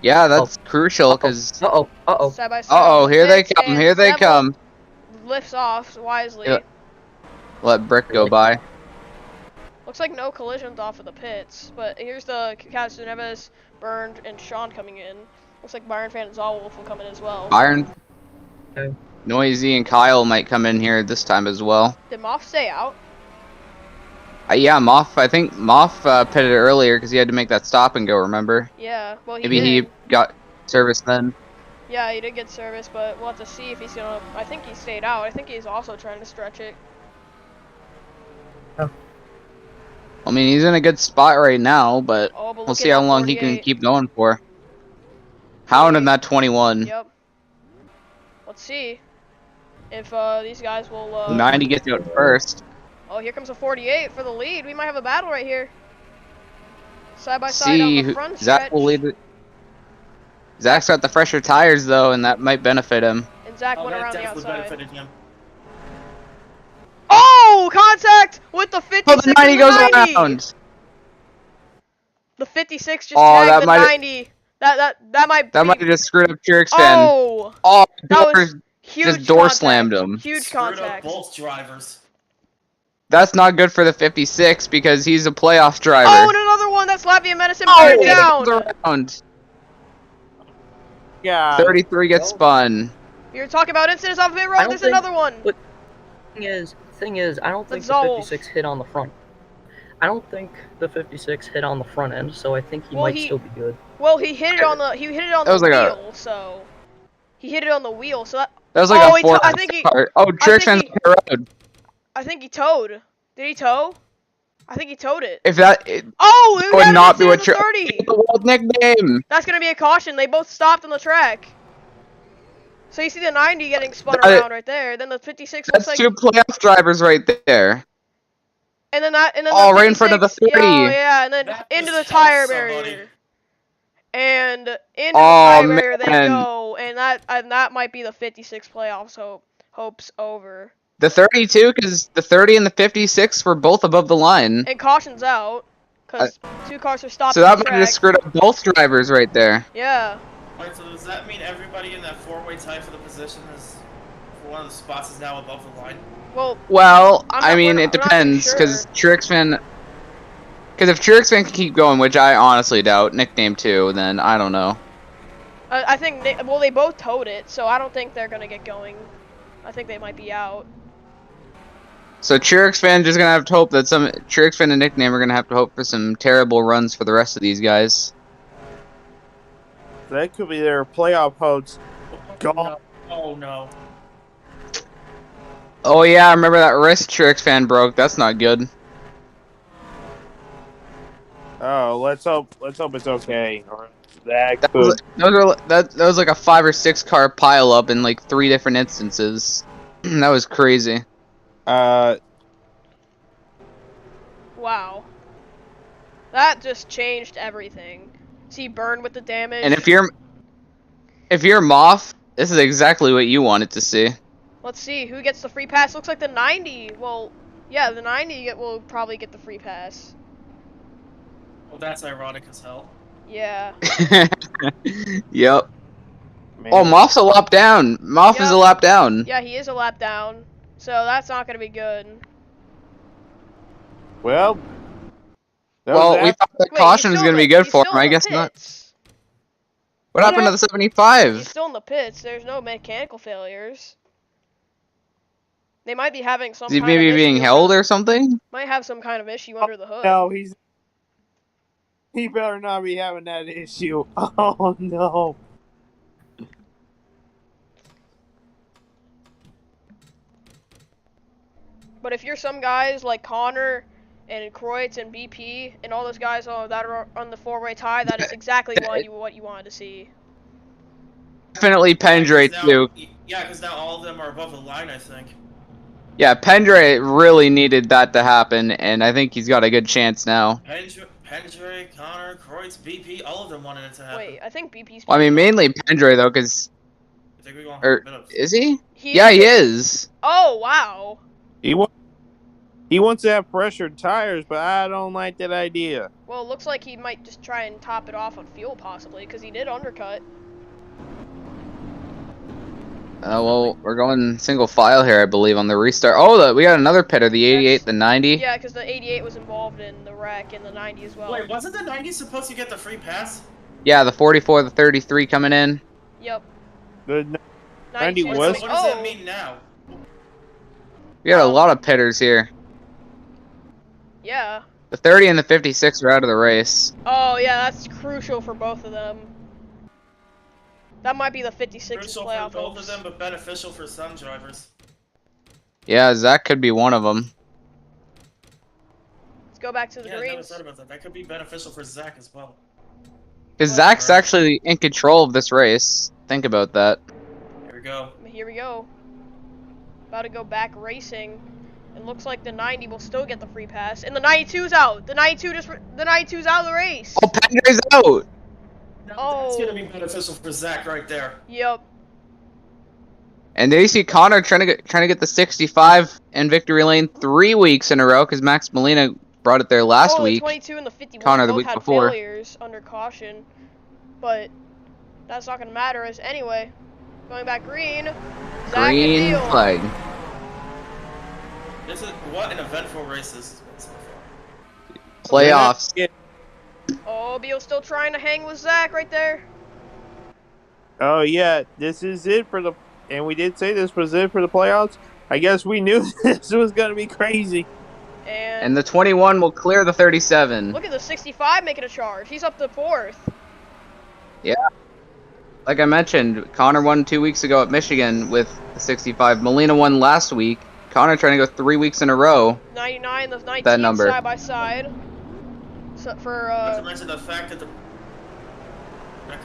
Speaker 4: Yeah, that's crucial because.
Speaker 5: Uh-oh.
Speaker 1: Side by side.
Speaker 4: Uh oh, here they
Speaker 1: Pits,
Speaker 4: come.
Speaker 1: and
Speaker 4: Here they
Speaker 1: Devil
Speaker 4: come.
Speaker 1: Lifts off wisely.
Speaker 4: Yeah. Let Brick go by.
Speaker 1: Looks like no collisions off of the pits, but here's the Castronevez, Burned, and Sean coming in. Looks like Byron Fan and Zolwolf will come in as well.
Speaker 4: Byron.
Speaker 5: Okay.
Speaker 4: Noisy and Kyle might come in here this time as well.
Speaker 1: Did Moff stay out?
Speaker 4: Yeah, Moff. I think Moff pitted earlier because he had to make that stop and go. Remember?
Speaker 1: Yeah, well he
Speaker 4: Maybe
Speaker 1: did.
Speaker 4: he got service then.
Speaker 1: Yeah, he did get service, but we'll have to see if he's gonna. I think he stayed out. I think he's also trying to stretch it.
Speaker 4: I mean, he's in a good spot right now, but
Speaker 1: Oh, but
Speaker 4: we'll
Speaker 1: look
Speaker 4: see
Speaker 1: at
Speaker 4: how
Speaker 1: that
Speaker 4: long he can
Speaker 1: 48.
Speaker 4: keep going for. Hound in that 21.
Speaker 1: Yep. Let's see if these guys will.
Speaker 4: 90 gets out first.
Speaker 1: Oh, here comes a 48 for the lead. We might have a battle right here. Side by side on
Speaker 4: See,
Speaker 1: the front
Speaker 4: Zach
Speaker 1: stretch.
Speaker 4: will lead it. Zach's got the fresher tires though, and that might benefit him.
Speaker 1: And Zach
Speaker 2: Oh,
Speaker 1: went
Speaker 2: that
Speaker 1: around the
Speaker 2: definitely
Speaker 1: outside.
Speaker 2: benefited him.
Speaker 1: Oh, contact with the 56
Speaker 4: Oh, the 90
Speaker 1: and
Speaker 4: goes
Speaker 1: 90.
Speaker 4: around.
Speaker 1: The 56 just
Speaker 4: Oh,
Speaker 1: tagged
Speaker 4: that
Speaker 1: the
Speaker 4: might
Speaker 1: 90. That might
Speaker 4: that
Speaker 1: be.
Speaker 4: might have just screwed up Chiric's fan.
Speaker 1: Oh,
Speaker 4: Oh,
Speaker 1: that
Speaker 4: door
Speaker 1: was huge.
Speaker 4: just door
Speaker 1: contact.
Speaker 4: slammed him.
Speaker 1: Huge
Speaker 2: Screwed up
Speaker 1: contact.
Speaker 2: both drivers.
Speaker 4: That's not good for the 56 because he's a playoff driver.
Speaker 1: Oh, and another one. That's Latvia Medicine
Speaker 4: Oh,
Speaker 1: burned
Speaker 4: it
Speaker 1: down.
Speaker 4: goes around.
Speaker 3: Yeah.
Speaker 4: 33 gets spun.
Speaker 1: You're talking about incidents off pit
Speaker 5: I
Speaker 1: road.
Speaker 5: don't
Speaker 1: There's
Speaker 5: think-
Speaker 1: another one.
Speaker 5: But thing is, I don't think the
Speaker 1: Absolve.
Speaker 5: 56 hit on the front. I don't think the 56 hit on the front end, so I think he
Speaker 1: Well,
Speaker 5: might
Speaker 1: he-
Speaker 5: still be good.
Speaker 1: Well, he hit it on the
Speaker 4: That
Speaker 1: the
Speaker 4: was like a-
Speaker 1: wheel. So he hit it on the wheel. So that,
Speaker 4: That was like
Speaker 1: Oh,
Speaker 4: a
Speaker 1: he
Speaker 4: 4
Speaker 1: I think he-
Speaker 4: car. Oh, Chiric's fan's
Speaker 1: he-
Speaker 4: on the road.
Speaker 1: I think he towed. Did he tow? I think he towed it.
Speaker 4: If that it
Speaker 1: Oh, we
Speaker 4: would
Speaker 1: got
Speaker 4: not
Speaker 1: an
Speaker 4: be what
Speaker 1: incident on the 30.
Speaker 4: the world nickname.
Speaker 1: That's gonna be a caution. They both stopped on the track. So you see the 90 getting spun
Speaker 4: That-
Speaker 1: around right there. Then the 56 looks
Speaker 4: That's
Speaker 1: like,
Speaker 4: two playoff drivers right there.
Speaker 1: and then
Speaker 4: Oh,
Speaker 1: the
Speaker 4: right in front of the
Speaker 1: 56
Speaker 4: 30.
Speaker 1: Oh yeah, and then
Speaker 2: That
Speaker 1: into the
Speaker 2: just
Speaker 1: tire
Speaker 2: helped somebody.
Speaker 1: barrier. And into the
Speaker 4: Oh,
Speaker 1: tire barrier they
Speaker 4: man.
Speaker 1: go, and that might be the 56 playoffs. Hopes over.
Speaker 4: The 32, because the 30 and the 56 were both above the line.
Speaker 1: And caution's out, because two cars are stopped
Speaker 4: So
Speaker 1: on
Speaker 4: that
Speaker 1: the
Speaker 4: might
Speaker 1: track.
Speaker 4: have just screwed up both drivers right there.
Speaker 1: Yeah.
Speaker 2: Wait, so does that mean everybody in that four-way tie for the position is, for one of the spots, is now above the line?
Speaker 1: Well,
Speaker 4: Well,
Speaker 1: I'm
Speaker 4: I
Speaker 1: not-
Speaker 4: mean,
Speaker 1: we're
Speaker 4: it
Speaker 1: not too
Speaker 4: depends, because
Speaker 1: sure.
Speaker 4: Trixman... Because if Trixman can keep going, which I honestly doubt, nickname 2, then I don't know.
Speaker 1: I think they both towed it, so I don't think they're gonna get going. I think they might be out.
Speaker 4: So Trixman just gonna have to hope that Trixman and nickname are gonna have to hope for some terrible runs for the rest of these guys.
Speaker 3: That could be their playoff hopes. Gone.
Speaker 2: Oh no.
Speaker 4: Oh yeah, I remember that wrist Trixman broke. That's not good.
Speaker 3: Oh, let's hope it's okay. Or that
Speaker 4: That
Speaker 3: could.
Speaker 4: was like a 5 or 6 car pile up in like 3 different instances. That was crazy.
Speaker 1: Wow. That just changed everything. See, burn with the damage.
Speaker 4: And if you're Moth, this is exactly what you wanted to see.
Speaker 1: Let's see who gets the free pass. Looks like the 90. Well, yeah, the 90 will probably get the free pass.
Speaker 2: Well, that's ironic as hell.
Speaker 1: Yeah.
Speaker 4: Yep.
Speaker 3: Man.
Speaker 4: Oh, Moth's a lap down. Moth is a
Speaker 1: Yep.
Speaker 4: lap down.
Speaker 1: Yeah, he is a lap down. So that's not gonna be good.
Speaker 3: Well. that
Speaker 4: Well,
Speaker 3: was
Speaker 4: we
Speaker 3: that.
Speaker 4: thought that
Speaker 1: Wait,
Speaker 4: caution
Speaker 1: he's
Speaker 4: was
Speaker 1: still
Speaker 4: gonna be
Speaker 1: in
Speaker 4: good
Speaker 1: he's
Speaker 4: for
Speaker 1: still
Speaker 4: him.
Speaker 1: in
Speaker 4: I
Speaker 1: the
Speaker 4: guess not.
Speaker 1: pits.
Speaker 4: What happened to the
Speaker 1: He's
Speaker 4: 75?
Speaker 1: still in the pits. There's no mechanical failures. They might be having some
Speaker 4: Is he
Speaker 1: kind
Speaker 4: maybe
Speaker 1: of
Speaker 4: being
Speaker 1: issue
Speaker 4: held
Speaker 1: under-
Speaker 4: or something?
Speaker 1: Might have some kind of issue under the hood.
Speaker 3: No, he better not be having that issue. Oh no.
Speaker 1: But if you're some guys like Connor and Kreutz and BP and all those guys that are on the four-way tie, that is exactly what you wanted to see.
Speaker 4: Definitely Pendray
Speaker 2: Yeah, 'cause
Speaker 4: too.
Speaker 2: now- Yeah, because now all of them are above the line, I think.
Speaker 4: Yeah, Pendray really needed that to happen, and I think he's got a good chance now.
Speaker 2: Pendray, Connor, Kreutz, BP, all of them wanted it to happen.
Speaker 1: Wait, I think BP's.
Speaker 4: Well, I mean, mainly Pendray though, because
Speaker 2: I think we're going
Speaker 4: or
Speaker 2: for a bit of...
Speaker 4: is he? Yeah, he is.
Speaker 1: Oh wow.
Speaker 3: He wants to have pressured tires, but I don't like that idea.
Speaker 1: Well, it looks like he might just try and top it off on fuel possibly, because he did undercut.
Speaker 4: Well, we're going single file here, I believe, on the restart. Oh, we got another pitter, the 88, the 90.
Speaker 1: Yeah, because the 88 was involved in the wreck and the 90 as well.
Speaker 2: Wait, wasn't the 90 supposed to get the free pass?
Speaker 4: Yeah, the 44, the 33 coming in.
Speaker 1: Yep.
Speaker 3: The
Speaker 1: 90
Speaker 3: was-
Speaker 2: So what does that
Speaker 1: Oh.
Speaker 2: mean now?
Speaker 4: We got a lot of pitters here.
Speaker 1: Yeah.
Speaker 4: The 30 and the 56 are out of the race.
Speaker 1: Oh yeah, that's crucial for both of them. That might be the 56
Speaker 2: Crucial for
Speaker 1: playoff
Speaker 2: both
Speaker 1: hopes.
Speaker 2: of them, but beneficial for some drivers.
Speaker 4: Yeah, Zach could be one of them.
Speaker 1: Let's go back to the
Speaker 2: Yeah, I never
Speaker 1: greens.
Speaker 2: thought about that. That could be beneficial for Zach as well.
Speaker 4: Because Zach's actually in control of this race. Think about that.
Speaker 2: Here we go.
Speaker 1: Here we go. About to go back racing. It looks like the 90 will still get the free pass, and the 92's out. The 92's out of the race.
Speaker 4: Oh, Pendry's out.
Speaker 2: That's gonna be beneficial for Zach right there.
Speaker 1: Yep.
Speaker 4: And there you see Connor trying to get the 65 in victory lane 3 weeks in a row because Max Molina brought it there last week.
Speaker 1: The 22 and the 51
Speaker 4: Connor the
Speaker 1: both
Speaker 4: week
Speaker 1: had
Speaker 4: before.
Speaker 1: failures under caution, but that's not gonna matter. As anyway, going back green. Zach
Speaker 4: Green
Speaker 1: and Neil.
Speaker 4: flag.
Speaker 2: What an eventful race this has been so far.
Speaker 4: Playoffs.
Speaker 1: Oh, Beal's still trying to hang with Zach right there.
Speaker 3: Oh yeah, this is it for the. And we did say this was it for the playoffs. I guess we knew this was gonna be crazy.
Speaker 4: And the 21 will clear the 37.
Speaker 1: Look at the 65 making a charge. He's up to 4th.
Speaker 4: Yeah. Like I mentioned, Connor won 2 weeks ago at Michigan with the 65. Molina won last week. Connor trying to go 3 weeks in a row.
Speaker 1: 99, the 19
Speaker 4: that number.
Speaker 1: side by side. So for
Speaker 2: Not to mention the fact that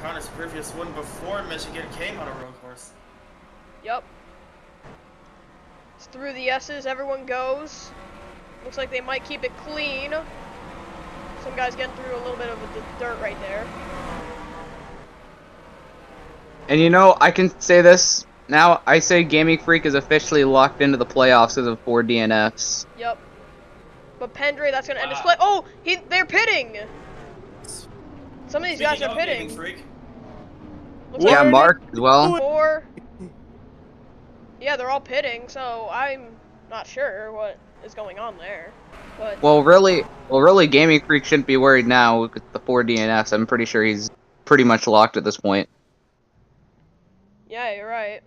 Speaker 2: Connor's previous win before Michigan came on a road course.
Speaker 1: Yep. It's through the S's, everyone goes. Looks like they might keep it clean. Some guys getting through a little bit of the dirt right there.
Speaker 4: And you know, I can say this now. I say Gaming Freak is officially locked into the playoffs as of 4 DNFs.
Speaker 1: Yep. But Pendray, that's gonna end his play. Oh, they're pitting. Some of these guys are pitting. Looks
Speaker 4: Yeah,
Speaker 1: like
Speaker 4: Mark as well.
Speaker 1: 4. Yeah, they're all pitting, so I'm not sure what is going on there. But
Speaker 4: Well, really, Gaming Freak shouldn't be worried now with the 4 DNFs. I'm pretty sure he's pretty much locked at this point.
Speaker 1: yeah, you're right.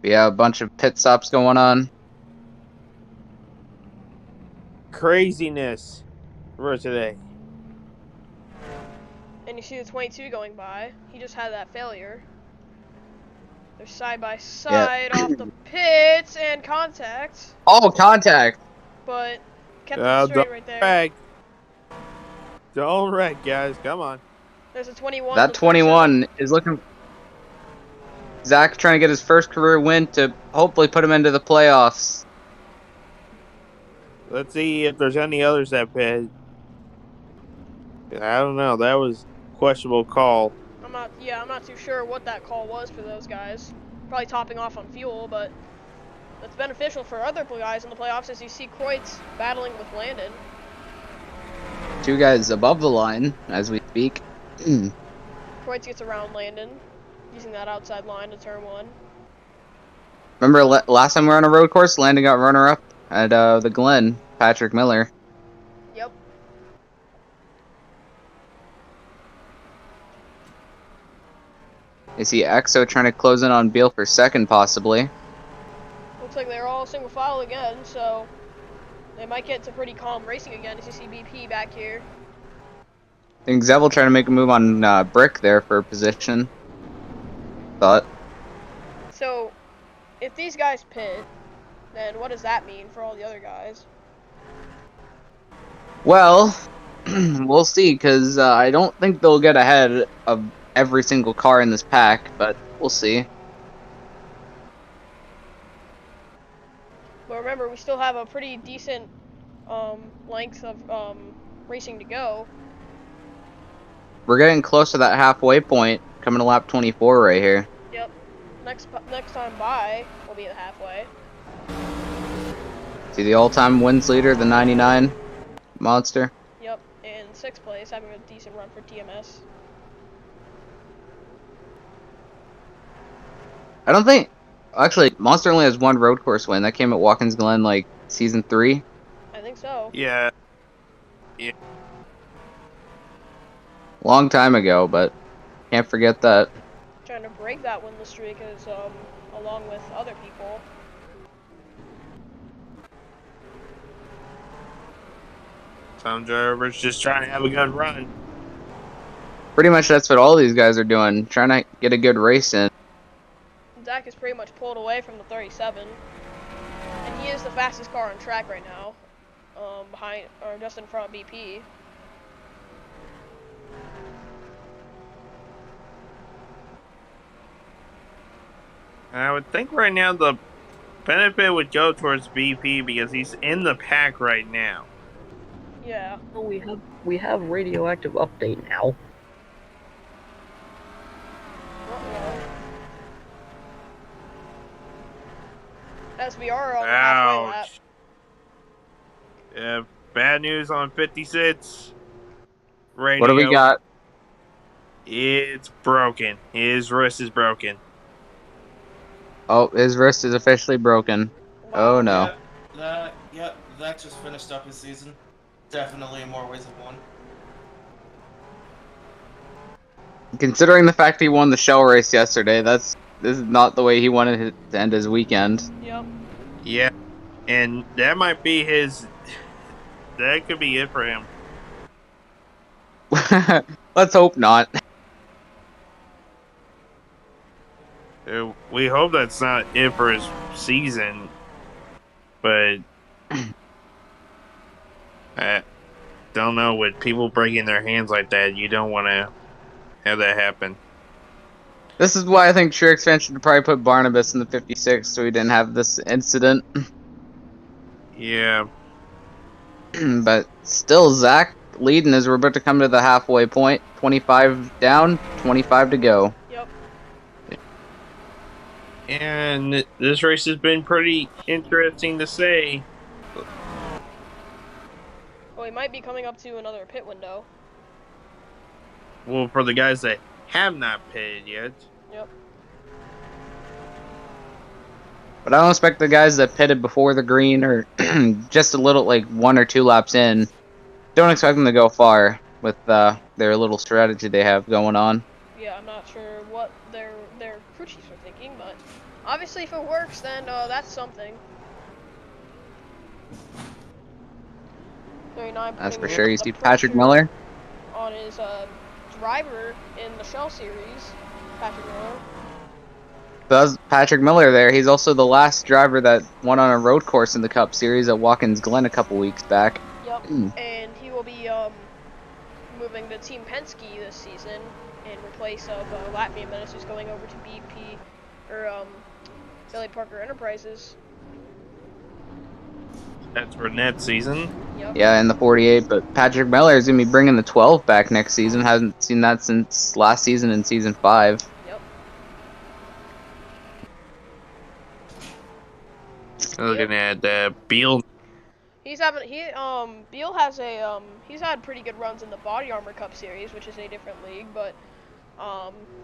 Speaker 4: Yeah, a bunch of pit stops going on.
Speaker 3: Craziness for today.
Speaker 1: And you see the 22 going by. He just had that failure. They're side by side off the pits and contact.
Speaker 4: Oh, contact!
Speaker 1: But kept it straight right there.
Speaker 3: Wreck. Don't wreck, guys. Come on.
Speaker 1: There's a 21.
Speaker 4: That 21 is looking. Zach trying to get his first career win to hopefully put him into the playoffs.
Speaker 3: Let's see if there's any others that pit. I don't know. That was a questionable call.
Speaker 1: I'm not too sure what that call was for those guys. Probably topping off on fuel, but that's beneficial for other guys in the playoffs as you see Kreutz battling with Landon.
Speaker 4: 2 guys above the line as we speak.
Speaker 1: Kreutz gets around Landon, using that outside line to turn 1.
Speaker 4: Remember last time we were on a road course, Landon got runner-up at the Glen, Patrick Miller.
Speaker 1: Yep.
Speaker 4: You see EXO trying to close in on Beal for second, possibly.
Speaker 1: Looks like they're all single file again, so they might get to pretty calm racing again as you see BP back here.
Speaker 4: I think Zev will try to make a move on Brick there for position. But
Speaker 1: So, if these guys pit, then what does that mean for all the other guys?
Speaker 4: well, we'll see, because I don't think they'll get ahead of every single car in this pack, but we'll see.
Speaker 1: But remember, we still have a pretty decent length of racing to go.
Speaker 4: We're getting close to that halfway point, coming to lap 24 right here.
Speaker 1: Yep. Next time by, we'll be at halfway.
Speaker 4: See the all-time wins leader, the 99 Monster.
Speaker 1: Yep. In 6th place, having a decent run for TMS.
Speaker 4: I don't think... Actually, Monster only has 1 road course win. That came at Watkins Glen, like, Season 3.
Speaker 1: I think so.
Speaker 3: Yeah.
Speaker 4: Long time ago, but can't forget that.
Speaker 1: Trying to break that winless streak is along with other people.
Speaker 3: Some drivers just trying to have a good run.
Speaker 4: Pretty much that's what all these guys are doing, trying to get a good race in.
Speaker 1: Zach is pretty much pulled away from the 37, and he is the fastest car on track right now, behind or just in front of BP.
Speaker 3: I would think right now the benefit would go towards BP because he's in the pack right now.
Speaker 1: Yeah.
Speaker 5: Well, we have radioactive update now.
Speaker 1: Uh-oh. As we are on the halfway lap.
Speaker 3: Ouch. Bad news on 56. Radio.
Speaker 4: What do we got?
Speaker 3: It's broken. His wrist is broken.
Speaker 4: Oh, his wrist is officially broken.
Speaker 1: Wow.
Speaker 4: Oh no.
Speaker 2: That just finished up his season. Definitely in more ways than one.
Speaker 4: Considering the fact he won the shell race yesterday, this is not the way he wanted to end his weekend.
Speaker 1: Yep.
Speaker 3: Yeah, and that might be his. That could be it for him.
Speaker 4: Let's hope not.
Speaker 3: We hope that's not it for his season, but I don't know. With people breaking their hands like that, you don't want to have that happen.
Speaker 4: This is why I think Trix fan should probably put Barnabas in the 56 so he didn't have this incident.
Speaker 3: Yeah.
Speaker 4: But still, Zach leading as we're about to come to the halfway point. 25 down, 25 to go.
Speaker 1: Yep.
Speaker 3: And this race has been pretty interesting to say.
Speaker 1: Well, he might be coming up to another pit window.
Speaker 3: Well, for the guys that have not pitted yet.
Speaker 1: Yep.
Speaker 4: But I don't expect the guys that pitted before the green or just a little, like 1 or 2 laps in, don't expect them to go far with their little strategy they have going on.
Speaker 1: Yeah, I'm not sure what their crew chiefs are thinking, but obviously if it works, then that's something. 39.
Speaker 4: That's for
Speaker 1: putting
Speaker 4: sure. You
Speaker 1: the
Speaker 4: see Patrick
Speaker 1: pressure
Speaker 4: Miller.
Speaker 1: on his driver in the Shell Series, Patrick Miller.
Speaker 4: That's Patrick Miller there. He's also the last driver that won on a road course in the Cup Series at Watkins Glen a couple weeks back.
Speaker 1: Yep. And he will be moving to Team Penske this season in replace of Latvian Menace, who's going over to BP or Billy Parker Enterprises.
Speaker 3: That's for next season.
Speaker 1: Yep.
Speaker 4: Yeah, in the 48, but Patrick Miller is going to be bringing the 12 back next season. Hasn't seen that since last season in season 5.
Speaker 1: Yep.
Speaker 3: Looking at Beal.
Speaker 1: Beal has he's had pretty good runs in the Body Armor Cup Series, which is a different league, but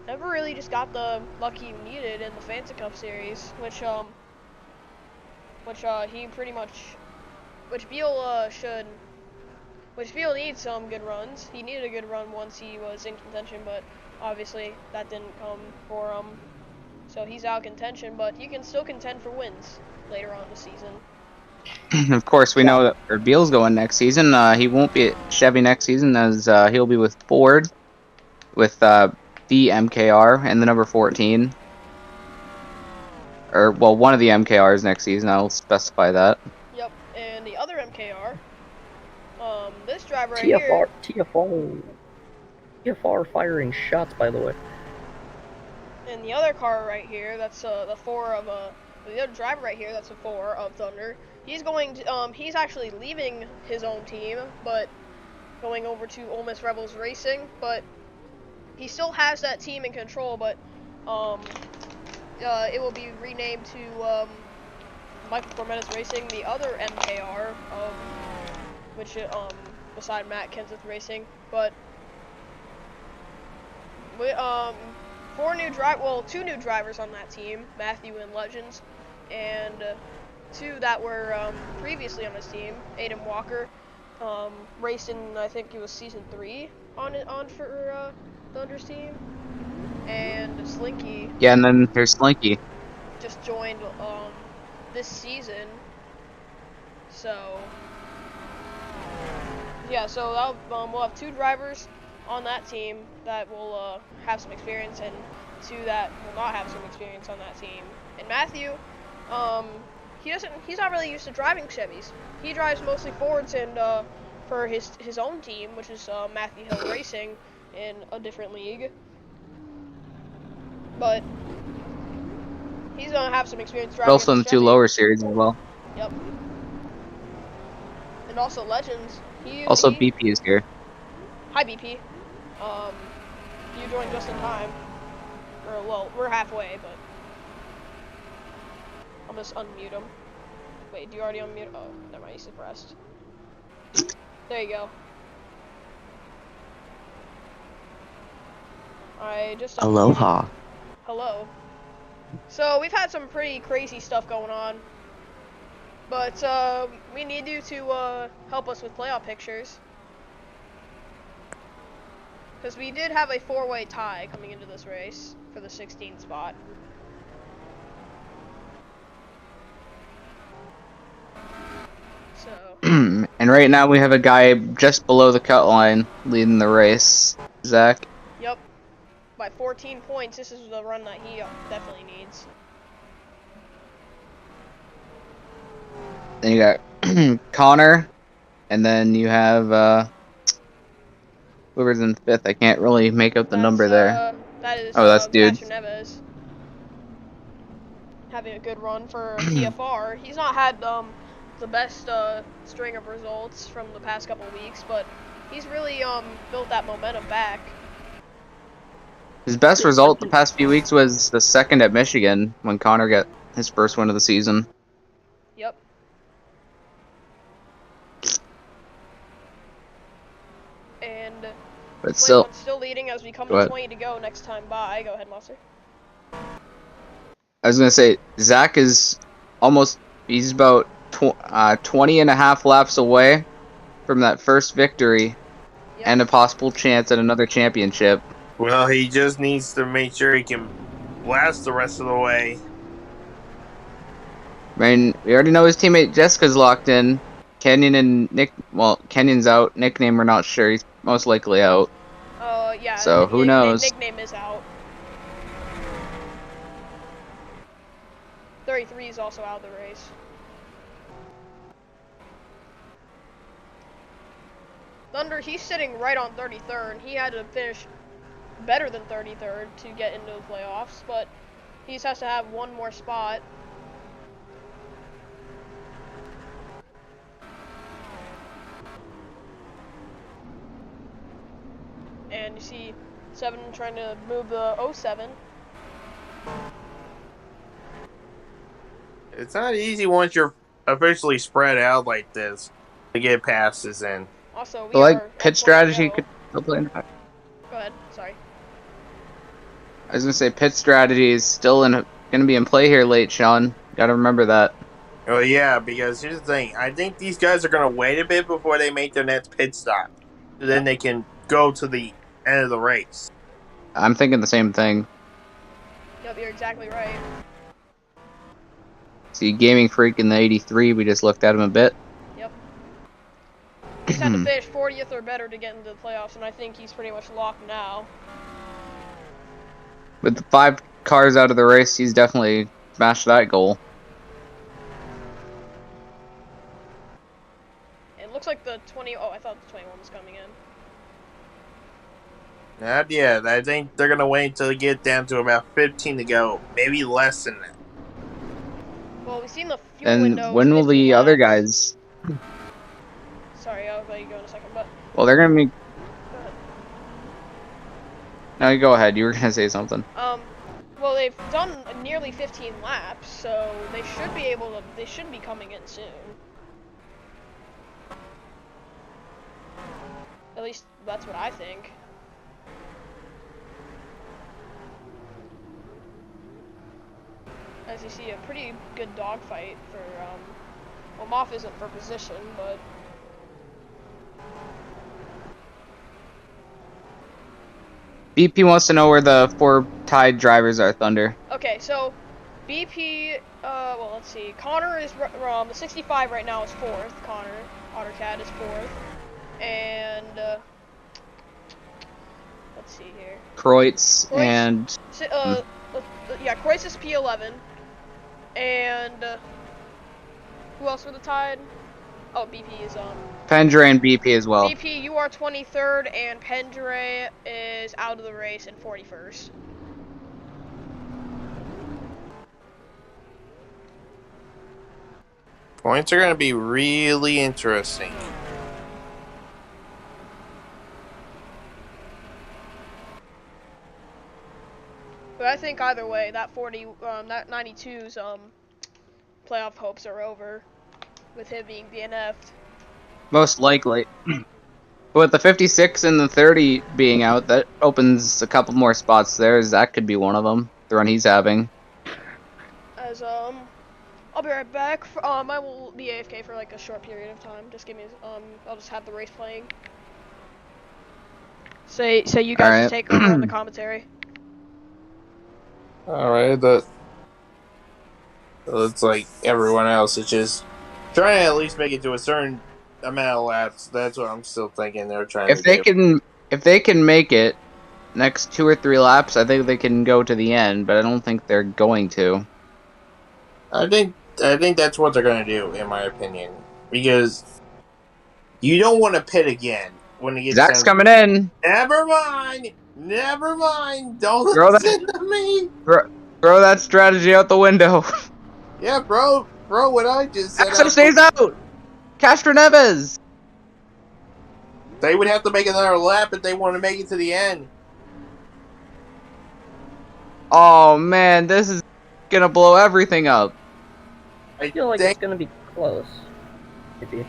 Speaker 1: never really just got the luck he needed in the Fanta Cup Series, which he pretty much, which Beal needs some good runs. He needed a good run once he was in contention, but obviously that didn't come for him. So he's out of contention, but he can still contend for wins later on in the season.
Speaker 4: Of course, we know that Beal's going next season. He won't be at Chevy next season as he'll be with Ford with the MKR and the number 14. Or, well, one of the MKRs next season. I'll specify that.
Speaker 1: Yep, and the other MKR, this driver right here.
Speaker 5: TFR firing shots, by the way.
Speaker 1: And the other car right here, that's the other driver right here, that's the 4 of Thunder. He's going to, he's actually leaving his own team, but going over to Ole Miss Rebels Racing, but he still has that team in control, but it will be renamed to Michael Formetis Racing, the other MKR, which beside Matt Kenseth Racing, but we, two new drivers on that team, Matthew and Legends, and 2 that were previously on his team. Aiden Walker raced in, I think it was season 3 on for Thunder's team, and Slinky.
Speaker 4: Yeah, and then there's Slinky.
Speaker 1: Just joined this season, so yeah. So we'll have 2 drivers on that team that will have some experience, and 2 that will not have some experience on that team. And Matthew, he's not really used to driving Chevys. He drives mostly Fords, and for his own team, which is Matthew Hill Racing in a different league. But He's gonna have some experience
Speaker 4: but
Speaker 1: driving.
Speaker 4: also in the 2
Speaker 1: Chevy.
Speaker 4: lower series as well.
Speaker 1: Yep. And also Legends.
Speaker 4: Also, BP is here.
Speaker 1: Hi BP. You joined just in time. Or well, we're halfway, but I'll just unmute him. Wait, do you already unmute? Oh, never mind. He's suppressed. There you go. I just unmuted.
Speaker 7: Aloha.
Speaker 1: Hello. So we've had some pretty crazy stuff going on, but we need you to help us with playoff pictures, because we did have a 4-way tie coming into this race for the 16th spot. So.
Speaker 4: And right now we have a guy just below the cut line leading the race, Zach.
Speaker 1: Yep. By 14 points, this is the run that he definitely needs.
Speaker 4: Then you got Connor, and then you have whoever's in 5th. I can't really make out the number there.
Speaker 1: That is,
Speaker 4: oh, that's dude.
Speaker 1: Pastor Neves. Having a good run for TFR. He's not had the best string of results from the past couple weeks, but he's really built that momentum back.
Speaker 4: His best result the past few weeks was the 2nd at Michigan when Connor got his first win of the season.
Speaker 1: Yep. And
Speaker 4: but still
Speaker 1: leading as we come to 20 to go next time by. Go ahead, Monster.
Speaker 4: I was gonna say Zach is he's about 20 and a half laps away from that first victory. Yep. And a possible chance at another championship.
Speaker 3: Well, he just needs to make sure he can last the rest of the way.
Speaker 4: I mean, we already know his teammate Jessica's locked in. Kenyon and Nick, well, Kenyon's out. Nickname, we're not sure. He's most likely out.
Speaker 1: Yeah.
Speaker 4: So, who knows?
Speaker 1: Nickname is out. 33 is also out of the race. Thunder, he's sitting right on 33rd, and he had to finish better than 33rd to get into the playoffs, but he just has to have one more spot. And you see 7 trying to move the 07.
Speaker 3: It's not easy once you're officially spread out like this to get passes in.
Speaker 1: Also, we
Speaker 4: but like pit strategy could still play in the back.
Speaker 1: Go ahead, sorry.
Speaker 4: I was gonna say pit strategy is still gonna be in play here late, Sean. Gotta remember that.
Speaker 3: Oh yeah, because here's the thing. I think these guys are gonna wait a bit before they make their next pit stop. So then they can go to the end of the race.
Speaker 4: I'm thinking the same thing.
Speaker 1: Yep, you're exactly right.
Speaker 4: See, Gaming Freak in the 83, we just looked at him a bit.
Speaker 1: Yep. He's had to finish 40th or better to get into the playoffs, and I think he's pretty much locked now.
Speaker 4: With the 5 cars out of the race, he's definitely smashed that goal.
Speaker 1: It looks like the 20... Oh, I thought the 21 was coming in.
Speaker 3: Not yet. I think they're going to wait until they get down to about 15 to go. Maybe less than that.
Speaker 1: Well, we've seen the fuel window.
Speaker 4: And when will the other guys...
Speaker 1: Sorry, I'll let you go in a second, but...
Speaker 4: Well, they're going to be...
Speaker 1: Go ahead.
Speaker 4: No, go ahead. You were going to say something.
Speaker 1: Well, they've done nearly 15 laps, so they should be able to... They should be coming in soon. At least, that's what I think. As you see, a pretty good dogfight for, well, Moff isn't for position, but...
Speaker 4: BP wants to know where the 4 tied drivers are, Thunder.
Speaker 1: Okay, so, BP, well, let's see, Connor is, the 65 right now is 4th, Connor, Ottercat is 4th, and, let's see here.
Speaker 4: Kreutz and...
Speaker 1: Yeah, Kreutz is P11. And who else were the tied? Oh, BP is
Speaker 4: Pendra and BP as well.
Speaker 1: BP, you are 23rd, and Pendra is out of the race in 41st.
Speaker 3: Points are going to be really interesting.
Speaker 1: But I think either way, that that 92's playoff hopes are over, with him being DNF'd.
Speaker 4: Most likely. With the 56 and the 30 being out, that opens a couple more spots there. Zach could be one of them. The run he's having.
Speaker 1: As I'll be right back. I will be AFK for like a short period of time. Just give me I'll just have the race playing. So you guys just take over on the commentary.
Speaker 3: Alright, that looks like everyone else is just trying to at least make it to a certain amount of laps. That's what I'm still thinking they're trying to do.
Speaker 4: If they can make it next 2 or 3 laps, I think they can go to the end, but I don't think they're going to.
Speaker 3: I think that's what they're going to do, in my opinion, because you don't want to pit again when it gets
Speaker 4: Zach's coming in.
Speaker 3: Never mind. Don't listen to me.
Speaker 4: Throw that strategy out the window.
Speaker 3: Yeah, bro, what I just said.
Speaker 4: Axel stays out. Castro Neves.
Speaker 3: They would have to make another lap if they want to make it to the end.
Speaker 4: Oh man, this is gonna blow everything up.
Speaker 5: I feel like it's gonna be close. Maybe.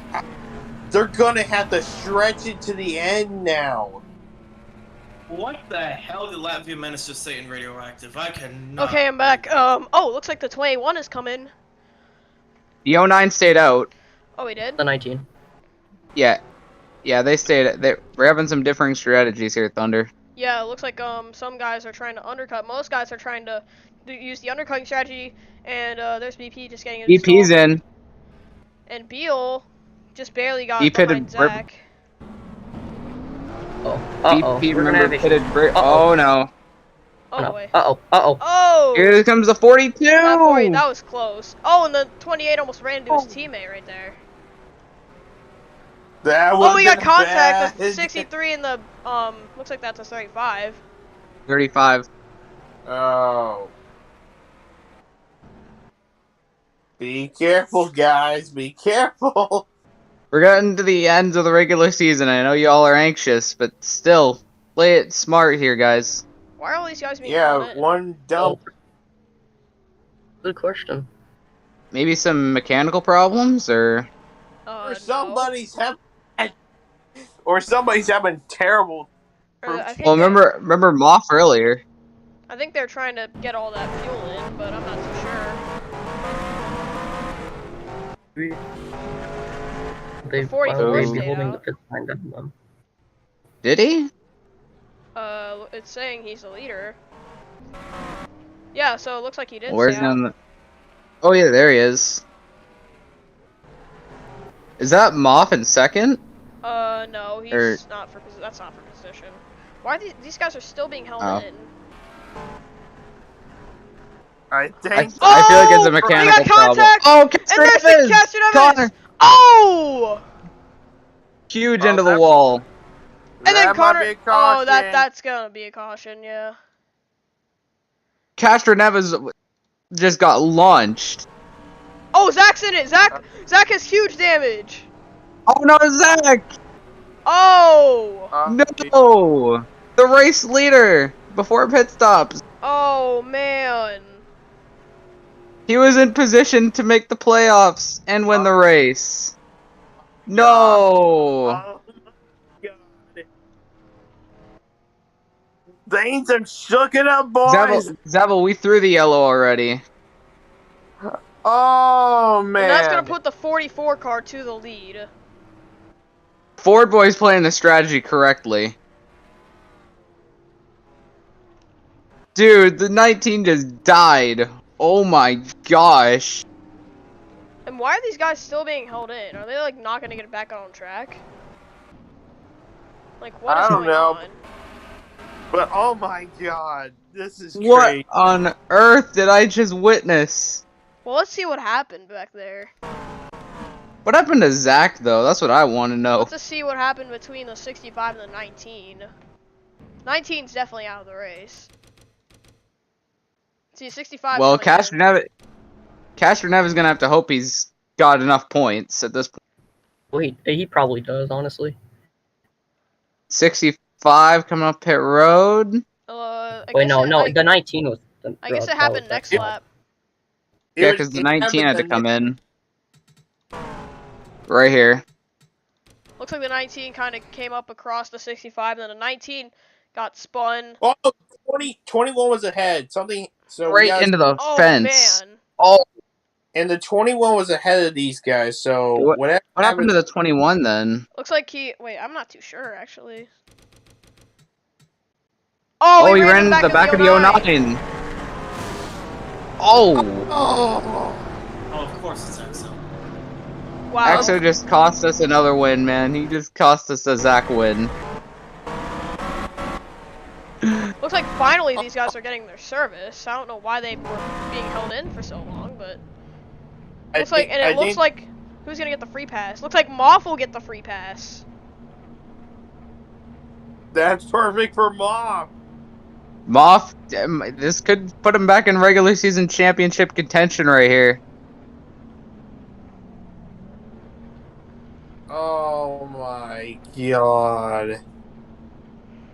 Speaker 3: They're gonna have to stretch it to the end now.
Speaker 2: What the hell did Latvia Menace just say in Radioactive? I cannot.
Speaker 1: Okay, I'm back. Oh, looks like the 21 is coming.
Speaker 4: The 09 stayed out.
Speaker 1: Oh, he did?
Speaker 5: The 19.
Speaker 4: Yeah, they stayed. We're having some differing strategies here, Thunder.
Speaker 1: Yeah, it looks like some guys are trying to undercut. Most guys are trying to use the undercutting strategy, and there's BP just getting it.
Speaker 4: BP's in.
Speaker 1: And Beal just barely got
Speaker 4: He
Speaker 1: behind
Speaker 4: pitted.
Speaker 1: Zach.
Speaker 4: BP remember pitted. Oh no.
Speaker 1: Oh wait.
Speaker 5: Uh-oh.
Speaker 1: Oh!
Speaker 4: Here comes the 42.
Speaker 1: That was close. Oh, and the 28 almost ran into his teammate right there. We got contact. The 63 and the looks like that's a 35.
Speaker 4: 35.
Speaker 3: Oh. Be careful, guys. Be careful.
Speaker 4: We're getting to the ends of the regular season. I know y'all are anxious, but still, play it smart here, guys.
Speaker 1: Why are all these guys being on it?
Speaker 3: One dump.
Speaker 5: Good question.
Speaker 4: Maybe some mechanical problems, or
Speaker 3: Or somebody's having terrible.
Speaker 4: Well, remember Moff earlier.
Speaker 1: I think they're trying to get all that fuel in, but I'm not so sure.
Speaker 5: They
Speaker 1: 44
Speaker 5: be
Speaker 1: stayed
Speaker 5: holding
Speaker 1: out.
Speaker 5: the fifth line down them.
Speaker 4: Did he?
Speaker 1: It's saying he's the leader. Yeah, so it looks like he did.
Speaker 4: Where's
Speaker 1: stay out.
Speaker 4: him? Oh yeah, there he is. Is that Moff in second?
Speaker 1: No, he's not for. That's not for position. Why are these guys are still being held in?
Speaker 3: I think.
Speaker 4: I feel like it's a mechanical problem. Oh,
Speaker 1: and there's the
Speaker 4: Connor.
Speaker 1: Oh!
Speaker 4: Huge into the wall.
Speaker 1: And then Connor. Oh, that's gonna be a caution, yeah.
Speaker 4: Castro Neves just got launched.
Speaker 1: Oh, Zach's in it. Zach has huge damage.
Speaker 4: Oh no, Zach!
Speaker 1: Oh!
Speaker 4: No! The race leader before pit stops.
Speaker 1: Oh man.
Speaker 4: He was in position to make the playoffs and win the race. No!
Speaker 3: Oh my God. Things are shooking up, boys.
Speaker 4: Zabel, we threw the yellow already.
Speaker 3: Oh man.
Speaker 1: And that's gonna put the 44 car to the lead.
Speaker 4: Ford boy's playing the strategy correctly. Dude, the 19 just died. Oh my gosh.
Speaker 1: And why are these guys still being held in? Are they like not gonna get it back on track? Like what is going on?
Speaker 3: But oh my God, this is
Speaker 4: What
Speaker 3: crazy.
Speaker 4: on earth did I just witness?
Speaker 1: Well, let's see what happened back there.
Speaker 4: What happened to Zach though? That's what I want to know.
Speaker 1: Let's just see what happened between the 65 and the 19. 19's definitely out of the race. See, 65.
Speaker 4: Well, Castro Neves is gonna have to hope he's got enough points at this point.
Speaker 5: Wait, he probably does, honestly.
Speaker 4: 65 coming up pit road.
Speaker 5: Wait, no, the 19 was.
Speaker 1: I guess it
Speaker 5: that
Speaker 1: happened
Speaker 5: was
Speaker 1: next
Speaker 5: next
Speaker 1: lap.
Speaker 4: Yeah, because the 19 had to come in. Right here.
Speaker 1: Looks like the 19 kind of came up across the 65, and then the 19 got spun.
Speaker 3: Oh, 21 was ahead. Something. So
Speaker 4: Right into the
Speaker 1: Oh,
Speaker 4: fence.
Speaker 1: man.
Speaker 4: Oh,
Speaker 3: And the 21 was ahead of these guys. So
Speaker 4: what happened to the 21 then?
Speaker 1: Looks like wait, I'm not too sure, actually. Oh,
Speaker 4: he ran into the back of the 09. Oh.
Speaker 2: Oh, of course it's Exo.
Speaker 1: Wow.
Speaker 4: Exo just cost us another win, man. He just cost us a Zach win.
Speaker 1: Looks like finally these guys are getting their service. I don't know why they were being held in for so long, but looks like who's gonna get the free pass? Looks like Moth will get the free pass.
Speaker 3: That's perfect for Moth.
Speaker 4: Moth, this could put him back in regular season championship contention right here.
Speaker 3: Oh my god.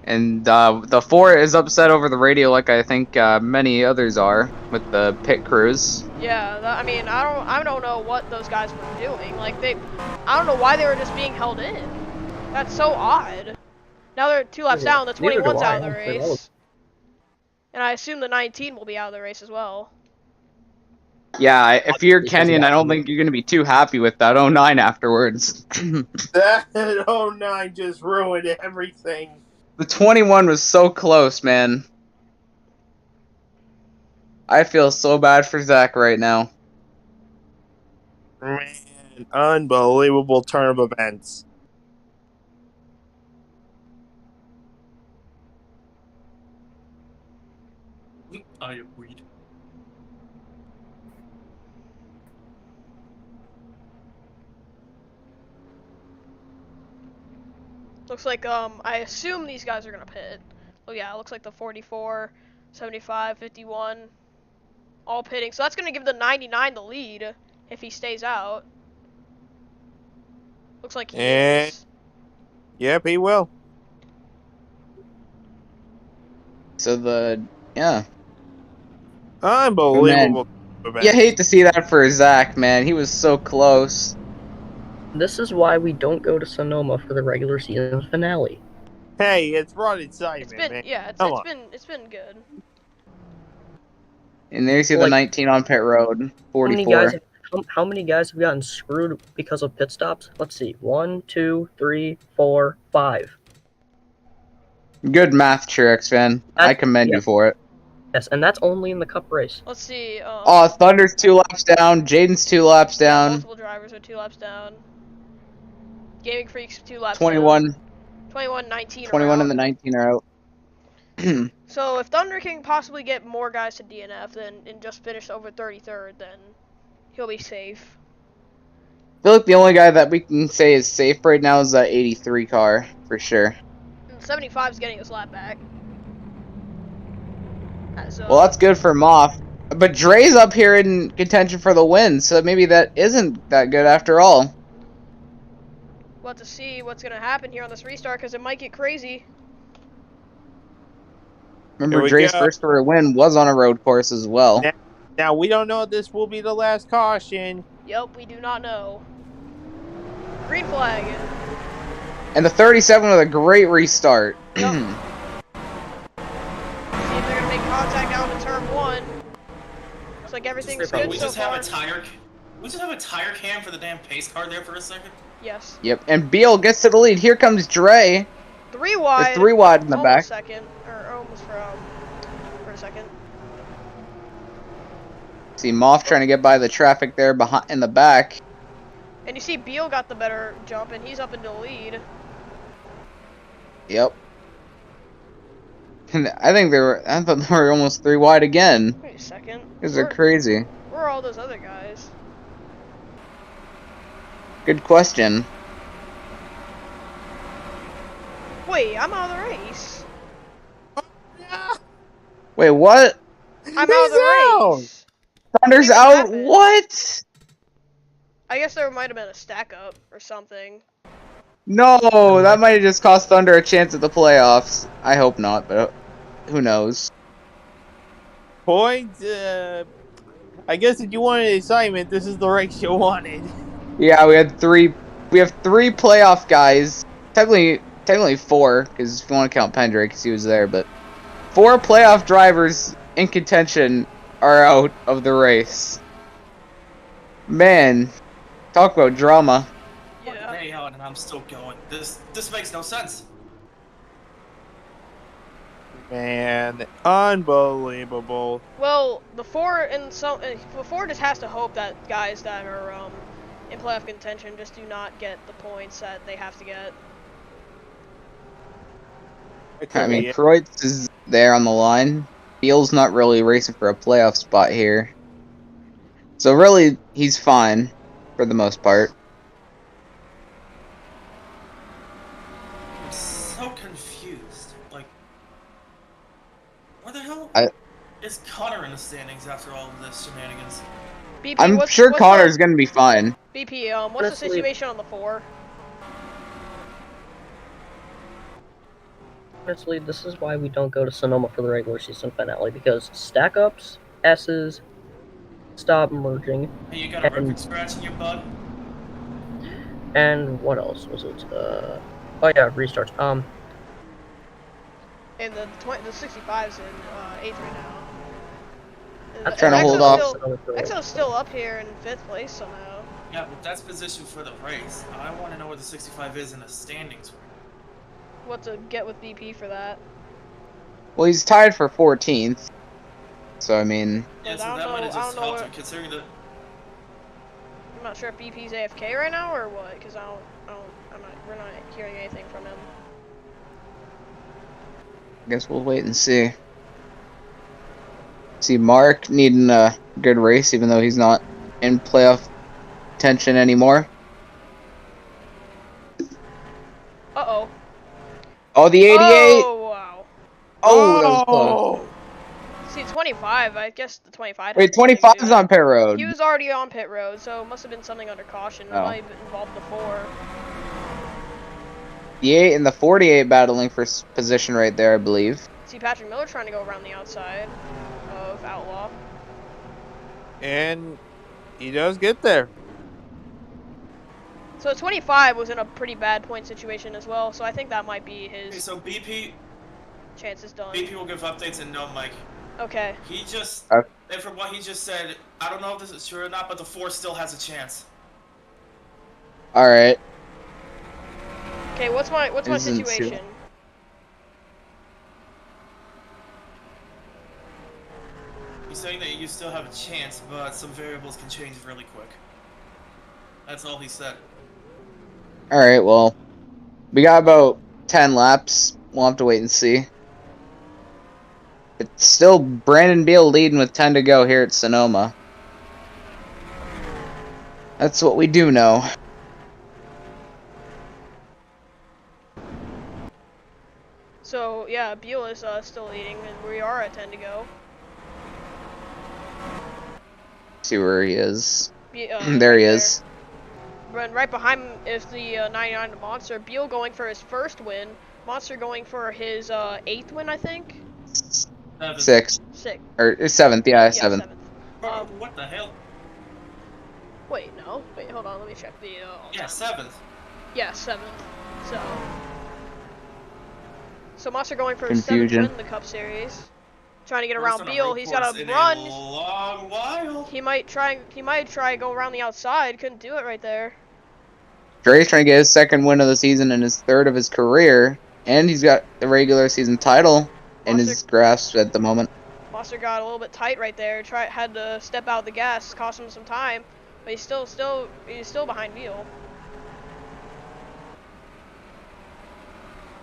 Speaker 4: And the 4 is upset over the radio, like I think many others are with the pit crews.
Speaker 1: Yeah, I mean, I don't know what those guys were doing. Like I don't know why they were just being held in. That's so odd. Now they're 2 laps down. The 21's out of the race, and I assume the 19 will be out of the race as well.
Speaker 4: Yeah, if you're Kenyon, I don't think you're gonna be too happy with that 09 afterwards.
Speaker 3: That 09 just ruined everything.
Speaker 4: The 21 was so close, man. I feel so bad for Zach right now.
Speaker 3: Man, unbelievable turn of events.
Speaker 2: I agreed.
Speaker 1: Looks like I assume these guys are gonna pit. Oh yeah, it looks like the 44, 75, 51, all pitting. So that's gonna give the 99 the lead if he stays out. Looks like he is.
Speaker 3: Yep, he will.
Speaker 4: So yeah.
Speaker 3: Unbelievable.
Speaker 4: You hate to see that for Zach, man. He was so close.
Speaker 5: This is why we don't go to Sonoma for the regular season finale.
Speaker 3: Hey, it's brought excitement, man.
Speaker 1: Yeah, it's been good.
Speaker 4: And there you see the 19 on pit road. 44.
Speaker 5: How many guys have gotten screwed because of pit stops? Let's see. 1, 2, 3, 4, 5.
Speaker 4: Good math tricks, man. I commend you for it.
Speaker 5: Yes, and that's only in the cup race.
Speaker 1: Let's see.
Speaker 4: Oh, Thunder's 2 laps down. Jaden's 2 laps down.
Speaker 1: Multiple drivers are 2 laps down. Gaming Freaks 2 laps
Speaker 4: 21.
Speaker 1: down. 21, 19
Speaker 4: 21 and the 19 are out.
Speaker 1: So if Thunder can possibly get more guys to DNF and just finish over 33rd, then he'll be safe.
Speaker 4: I feel like the only guy that we can say is safe right now is that 83 car, for sure.
Speaker 1: And 75 is getting his lap back.
Speaker 4: Well, that's good for Moth. But Dre's up here in contention for the win, so maybe that isn't that good after all.
Speaker 1: We'll have to see what's going to happen here on this restart, because it might get crazy.
Speaker 4: Remember, Dre's first career win was on a road course as well.
Speaker 3: Now, we don't know if this will be the last caution.
Speaker 1: Yep, we do not know. Green flag.
Speaker 4: And the 37 with a great restart.
Speaker 1: Yep. See if they're going to make contact down to turn 1. Looks like everything's good
Speaker 2: We
Speaker 1: so
Speaker 2: just
Speaker 1: far.
Speaker 2: have a tire cam for the damn pace car there for a second?
Speaker 1: Yes.
Speaker 4: Yep, and Beal gets to the lead. Here comes Dre.
Speaker 1: 3 wide.
Speaker 4: 3 wide in the back.
Speaker 1: Second, or almost for a second.
Speaker 4: See Moth trying to get by the traffic there behind in the back.
Speaker 1: And you see Beal got the better jump, and he's up into the lead.
Speaker 4: Yep. And I thought they were almost 3 wide again.
Speaker 1: Wait a second.
Speaker 4: These are crazy.
Speaker 1: Where are all those other guys?
Speaker 4: Good question.
Speaker 1: Wait, I'm out of the race.
Speaker 4: Wait, what?
Speaker 1: I'm out of the race.
Speaker 4: Thunder's out? What?
Speaker 1: I guess there might have been a stack up or something.
Speaker 4: No, that might have just cost Thunder a chance at the playoffs. I hope not, but who knows?
Speaker 3: Points. I guess if you wanted an assignment, this is the race you wanted.
Speaker 4: Yeah, we have three playoff guys. Technically 4, because if you want to count Pendrick, because he was there, but 4 playoff drivers in contention are out of the race. Man, talk about drama.
Speaker 1: Yeah.
Speaker 2: Hey, and I'm still going. This makes no sense.
Speaker 3: Man, unbelievable.
Speaker 1: Well, the 4 just has to hope that guys that are in playoff contention just do not get the points that they have to get.
Speaker 4: I mean, Kreutz is there on the line. Beal's not really racing for a playoff spot here. So really, he's fine for the most part.
Speaker 2: I'm so confused. Like, where the hell is Connor in the standings after all of this shenanigans?
Speaker 1: BP,
Speaker 4: I'm sure Connor's going to be fine.
Speaker 1: BP, what's the situation on the 4?
Speaker 5: Honestly, this is why we don't go to Sonoma for the regular season finale, because stack ups, S's, stop merging.
Speaker 2: Hey, you got a record scratch in your bug?
Speaker 5: And what else was it? Oh yeah, restarts.
Speaker 1: And the 65's in 8th right now.
Speaker 5: I'm
Speaker 4: trying to hold off.
Speaker 1: Exo's still up here in 5th place somehow.
Speaker 2: Yeah, but that's position for the race. I want to know where the 65 is in the standings.
Speaker 1: What to get with BP for that?
Speaker 4: Well, he's tied for 14th. So, I mean...
Speaker 2: Yeah, so that might have just helped him, considering the...
Speaker 1: I'm not sure if BP's AFK right now or what, because we're not hearing anything from him.
Speaker 4: I guess we'll wait and see. See Mark needing a good race, even though he's not in playoff tension anymore.
Speaker 1: Uh-oh.
Speaker 4: Oh, the 88!
Speaker 1: Oh, wow.
Speaker 4: Oh, that was close.
Speaker 1: See, 25, I guess the 25...
Speaker 4: Wait, 25 is on pit road.
Speaker 1: He was already on pit road, so it must have been something under caution. It
Speaker 4: Oh.
Speaker 1: might have involved the 4.
Speaker 4: The 8 and the 48 battling for position right there, I believe.
Speaker 1: See Patrick Miller trying to go around the outside of Outlaw.
Speaker 3: And he does get there.
Speaker 1: So 25 was in a pretty bad point situation as well, so I think that might be his
Speaker 2: Okay, so BP
Speaker 1: chances done.
Speaker 2: will give updates and no Mike.
Speaker 1: Okay.
Speaker 2: He just,
Speaker 4: Okay.
Speaker 2: and from what he just said, I don't know if this is true or not, but the 4 still has a chance.
Speaker 4: Alright.
Speaker 1: Okay, what's my
Speaker 4: Isn't
Speaker 1: situation?
Speaker 2: He's saying that you still have a chance, but some variables can change really quick. That's all he said.
Speaker 4: Alright, well, we got about 10 laps. We'll have to wait and see. It's still Brandon Beal leading with 10 to go here at Sonoma. That's what we do know.
Speaker 1: So yeah, Beal is still leading, and we are at 10 to go.
Speaker 4: See where he is.
Speaker 1: There
Speaker 4: he is.
Speaker 1: Right behind him is the 99 to Monster. Beal going for his first win. Monster going for his 8th win, I think.
Speaker 4: 6th.
Speaker 1: 6th.
Speaker 4: Or 7th, yeah, 7th.
Speaker 2: Bro, what the hell?
Speaker 1: Wait, no. Wait, hold on. Let me check the.
Speaker 2: Yeah, 7th.
Speaker 1: Yeah, 7th. So Monster going for his 7th
Speaker 4: Confusion.
Speaker 1: win in the Cup Series. Trying to get
Speaker 2: First
Speaker 1: around
Speaker 2: on a
Speaker 1: Beal.
Speaker 2: road
Speaker 1: He's got
Speaker 2: course
Speaker 1: to
Speaker 2: in
Speaker 1: run.
Speaker 2: a long while.
Speaker 1: He might try go around the outside. Couldn't do it right there.
Speaker 4: Dre's trying to get his 2nd win of the season and his 3rd of his career. And he's got the regular season title in his grasp at the moment.
Speaker 1: Monster got a little bit tight right there. Had to step out the gas, cost him some time, but he's still behind Beal.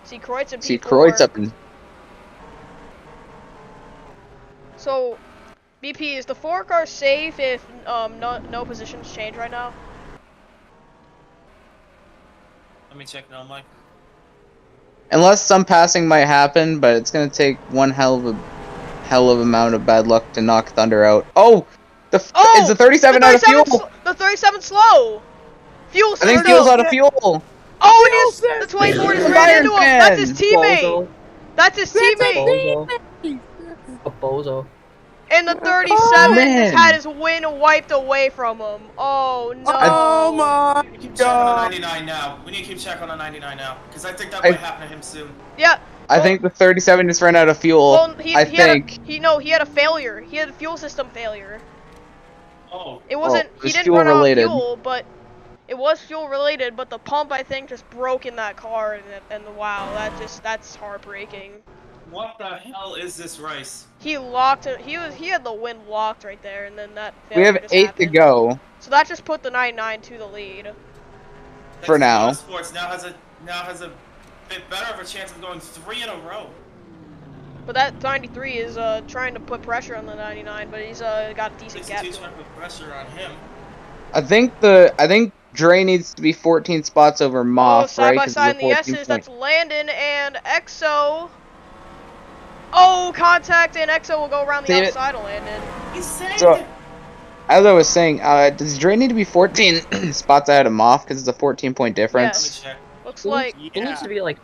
Speaker 1: See Kreutz at P4.
Speaker 4: See Kreutz up in...
Speaker 1: So, BP, is the 4 car safe if no positions change right now?
Speaker 2: Let me check now, Mike.
Speaker 4: Unless some passing might happen, but it's gonna take one hell of amount of bad luck to knock Thunder out. Oh! Is the 37 out of fuel?
Speaker 1: The 37's slow. Fuel
Speaker 4: I think
Speaker 1: system.
Speaker 4: Fuel's out of fuel.
Speaker 1: Oh, it is. The 24 just ran into him.
Speaker 4: Fireman.
Speaker 1: That's his teammate.
Speaker 5: Bozo.
Speaker 1: That's his teammate.
Speaker 5: Bozo. A bozo.
Speaker 1: And the 37
Speaker 4: man.
Speaker 1: just had his win wiped away from him. Oh no.
Speaker 3: Oh my
Speaker 2: We need to keep check on the
Speaker 3: god.
Speaker 2: 99 now. We need to keep check on the 99 now. Because I think that might happen to him soon.
Speaker 1: Yeah.
Speaker 4: I think the 37 just ran out of fuel.
Speaker 1: Well, he had a failure. He had a fuel system failure.
Speaker 2: Oh.
Speaker 1: It wasn't.
Speaker 4: it
Speaker 1: He
Speaker 4: was
Speaker 1: didn't
Speaker 4: fuel
Speaker 1: run out of
Speaker 4: related.
Speaker 1: fuel, but it was fuel related. But the pump, I think, just broke in that car, and wow, that's heartbreaking.
Speaker 2: What the hell is this race?
Speaker 1: He locked it. He had the win locked right there, and then that.
Speaker 4: We have
Speaker 1: failure just
Speaker 4: 8 to
Speaker 1: happened.
Speaker 4: go
Speaker 1: So that just put the 99 to the lead.
Speaker 4: for now.
Speaker 2: Sports now has a bit better of a chance of going 3 in a row.
Speaker 1: But that 93 is trying to put pressure on the 99, but he's got a decent gap.
Speaker 2: 62 trying to put pressure on him.
Speaker 4: I think Dre needs to be 14 spots over Moff,
Speaker 1: side
Speaker 4: right?
Speaker 1: by
Speaker 4: 'Cause
Speaker 1: side
Speaker 4: of
Speaker 1: in the
Speaker 4: 14
Speaker 1: S's.
Speaker 4: points.
Speaker 1: That's Landon and EXO. Oh, contact, and EXO will go around the
Speaker 4: Save it.
Speaker 1: outside of Landon.
Speaker 2: He's saved
Speaker 4: So-
Speaker 2: it.
Speaker 4: As I was saying, does Dre need to be 14 spots ahead of Moff because it's a 14-point difference?
Speaker 2: Let me check.
Speaker 1: Looks like
Speaker 5: He needs to be like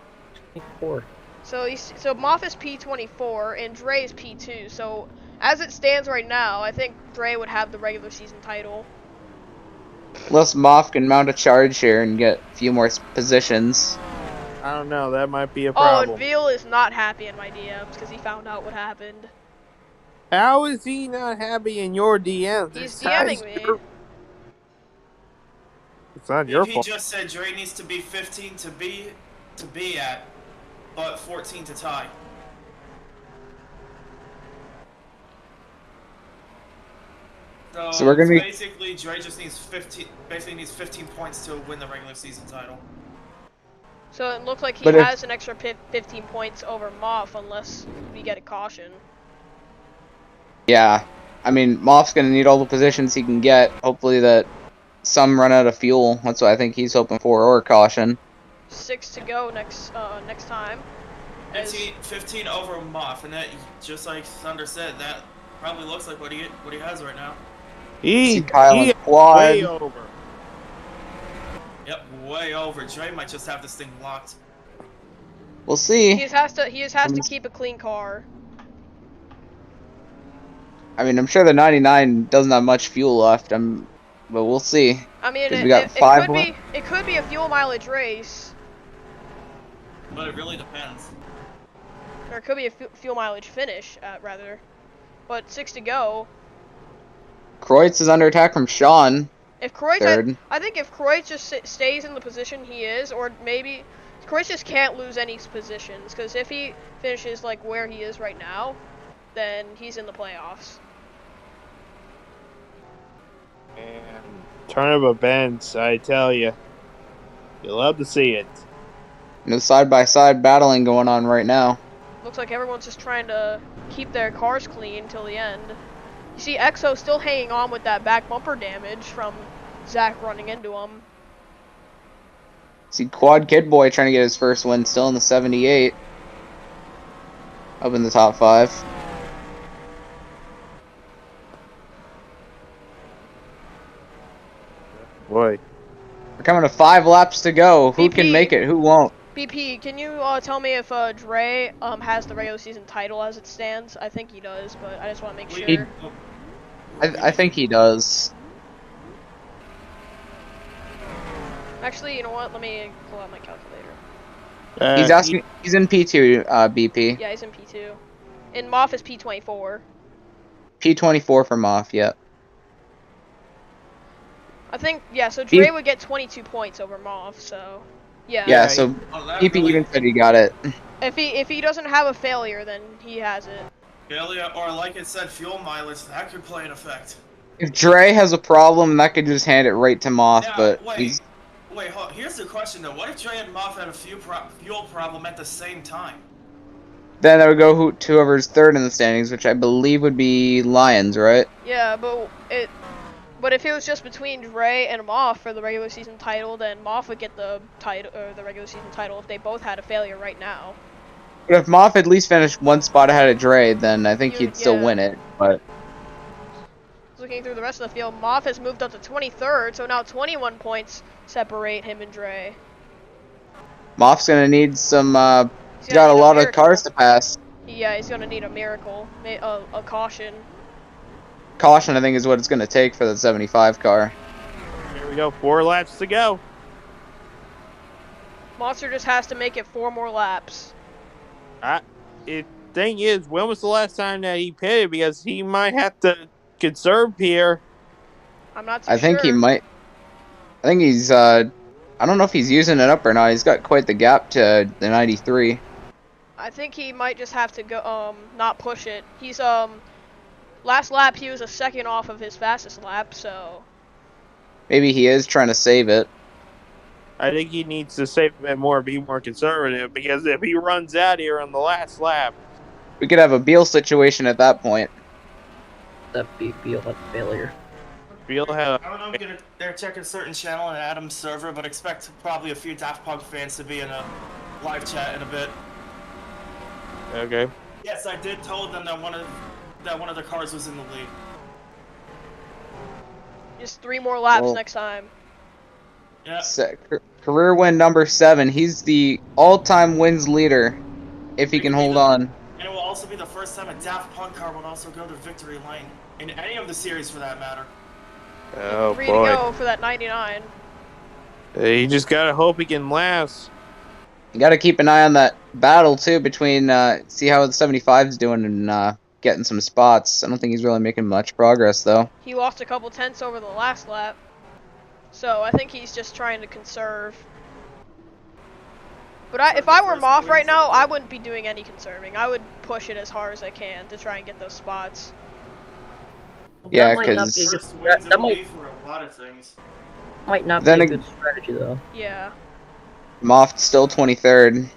Speaker 5: 24.
Speaker 1: so. So Moff is P24 and Dre is P2. So as it stands right now, I think Dre would have the regular season title.
Speaker 4: Unless Moff can mount a charge here and get a few more positions.
Speaker 3: I don't know. That might be a
Speaker 1: Oh,
Speaker 3: problem.
Speaker 1: and Veal is not happy in my DMs because he found out what happened.
Speaker 3: How is he not happy in your DMs?
Speaker 1: He's
Speaker 3: It's not
Speaker 1: DMing me.
Speaker 3: It's not your
Speaker 2: He
Speaker 3: fault.
Speaker 2: just said Dre needs to be 15 to be at, but 14 to tie.
Speaker 4: So we're gonna be-
Speaker 2: basically Dre just needs 15. Basically needs 15 points to win the regular season title.
Speaker 1: So it looks like he
Speaker 4: But if-
Speaker 1: has an extra 15 points over Moff unless we get a caution.
Speaker 4: Yeah. I mean, Moff's going to need all the positions he can get. Hopefully that some run out of fuel. That's what I think he's hoping for, or caution.
Speaker 1: 6 to go next time. As-
Speaker 2: 15 over Moff, and that, just like Thunder said, that probably looks like what he has right now.
Speaker 4: See Kyle
Speaker 3: He
Speaker 4: and Quad.
Speaker 3: way over.
Speaker 2: Yep, way over. Dre might just have this thing locked.
Speaker 4: We'll see.
Speaker 1: He just has to keep a clean car.
Speaker 4: I mean, I'm sure the 99 doesn't have much fuel left, but we'll see.
Speaker 1: I mean,
Speaker 4: 'Cause we got 5 left.
Speaker 1: it could be a fuel mileage race,
Speaker 2: But it really depends.
Speaker 1: or it could be a fuel mileage finish, rather. But 6 to go.
Speaker 4: Kreutz is under attack from Sean.
Speaker 1: If Kreutz,
Speaker 4: Third.
Speaker 1: I think if Kreutz just stays in the position he is, or maybe Kreutz just can't lose any positions, because if he finishes like where he is right now, then he's in the playoffs.
Speaker 3: And turn of events, I tell you. You love to see it.
Speaker 4: No side-by-side battling going on right now.
Speaker 1: Looks like everyone's just trying to keep their cars clean till the end. You see EXO still hanging on with that back bumper damage from Zach running into him.
Speaker 4: See Quad Kid Boy trying to get his first win, still in the 78. Up in the top 5.
Speaker 3: Boy.
Speaker 4: We're coming to 5 laps to go. Who
Speaker 1: BP.
Speaker 4: can make it? Who won't?
Speaker 1: BP, can you tell me if Dre has the regular season title as it stands? I think he does, but I just want to make
Speaker 2: We-
Speaker 1: sure.
Speaker 4: I think he does.
Speaker 1: Actually, you know what? Let me pull out my calculator.
Speaker 4: He's asking. He's in P2, BP.
Speaker 1: Yeah, he's in P2. And Moff is P24.
Speaker 4: P24 for Moff, yep.
Speaker 1: I think, yeah, so Dre would get 22 points over Moff, so... Yeah.
Speaker 4: Yeah, so
Speaker 2: Oh, that
Speaker 4: BP
Speaker 2: really-
Speaker 4: even said he got it.
Speaker 1: If he doesn't have a failure, then he has it.
Speaker 2: Failure, or like it said, fuel mileage, that could play an effect.
Speaker 4: If Dre has a problem, that could just hand it right to Moff,
Speaker 2: Yeah,
Speaker 4: but
Speaker 2: wait.
Speaker 4: he's...
Speaker 2: Wait, here's the question though. What if Dre and Moff had a fuel problem at the same time?
Speaker 4: Then that would go whoever's third in the standings, which I believe would be Lions, right?
Speaker 1: Yeah, but if it was just between Dre and Moff for the regular season title, then Moff would get the title, or the regular season title, if they both had a failure right now.
Speaker 4: But if Moff at least finished 1 spot ahead of Dre, then I think
Speaker 1: You-
Speaker 4: he'd still
Speaker 1: yeah.
Speaker 4: win it. But
Speaker 1: So Looking through the rest of the field, Moff has moved up to 23rd, so now 21 points separate him and Dre.
Speaker 4: Moff's gonna need some.
Speaker 1: He's
Speaker 4: He's got
Speaker 1: gonna
Speaker 4: a
Speaker 1: need
Speaker 4: lot of
Speaker 1: miracle.
Speaker 4: cars to pass.
Speaker 1: Yeah, he's gonna need a miracle, a caution.
Speaker 4: Caution, I think, is what it's gonna take for the 75 car.
Speaker 3: Here we go. 4 laps to go.
Speaker 1: Monster just has to make it 4 more laps.
Speaker 3: Thing is, when was the last time that he pitted? Because he might have to conserve here.
Speaker 1: I'm not too
Speaker 4: I think
Speaker 1: sure.
Speaker 4: he might. I think he's. I don't know if he's using it up or not. He's got quite the gap to the 93.
Speaker 1: I think he might just have to go, not push it. He's, last lap he was a second off of his fastest lap, so.
Speaker 4: Maybe he is trying to save it.
Speaker 3: I think he needs to save a bit more, be more conservative, because if he runs out here on the last lap,
Speaker 4: We could have a Beal situation at that point.
Speaker 5: That Beal had failure.
Speaker 3: Beal had.
Speaker 2: I don't know if they're checking certain channel on Adam's server, but expect probably a few Daft Punk fans to be in a live chat in a bit.
Speaker 3: Okay.
Speaker 2: Yes, I did told them that one of the cars was in the lead.
Speaker 1: Just 3 more laps
Speaker 4: Well-
Speaker 1: next time.
Speaker 2: Yeah.
Speaker 4: Career win number 7. He's the all-time wins leader if he can hold on.
Speaker 2: And it will also be the first time a Daft Punk car will also go to victory lane in any of the series, for that matter.
Speaker 3: Oh
Speaker 1: 3
Speaker 3: boy.
Speaker 1: to go for that 99.
Speaker 3: You just gotta hope he can last.
Speaker 4: You got to keep an eye on that battle too between see how the 75's doing and getting some spots. I don't think he's really making much progress though.
Speaker 1: He lost a couple tenths over the last lap. So I think he's just trying to conserve. But if I were Moff right now, I wouldn't be doing any conserving. I would push it as hard as I can to try and get those spots.
Speaker 4: Yeah,
Speaker 5: That might not
Speaker 4: 'cause-
Speaker 5: be a good
Speaker 2: First
Speaker 5: stra-
Speaker 2: wins
Speaker 5: that
Speaker 2: in the
Speaker 5: might
Speaker 2: lead for a lot of things.
Speaker 5: not
Speaker 4: Then
Speaker 5: be a
Speaker 4: ag-
Speaker 5: good strategy though.
Speaker 1: Yeah.
Speaker 4: Moff's still 23rd.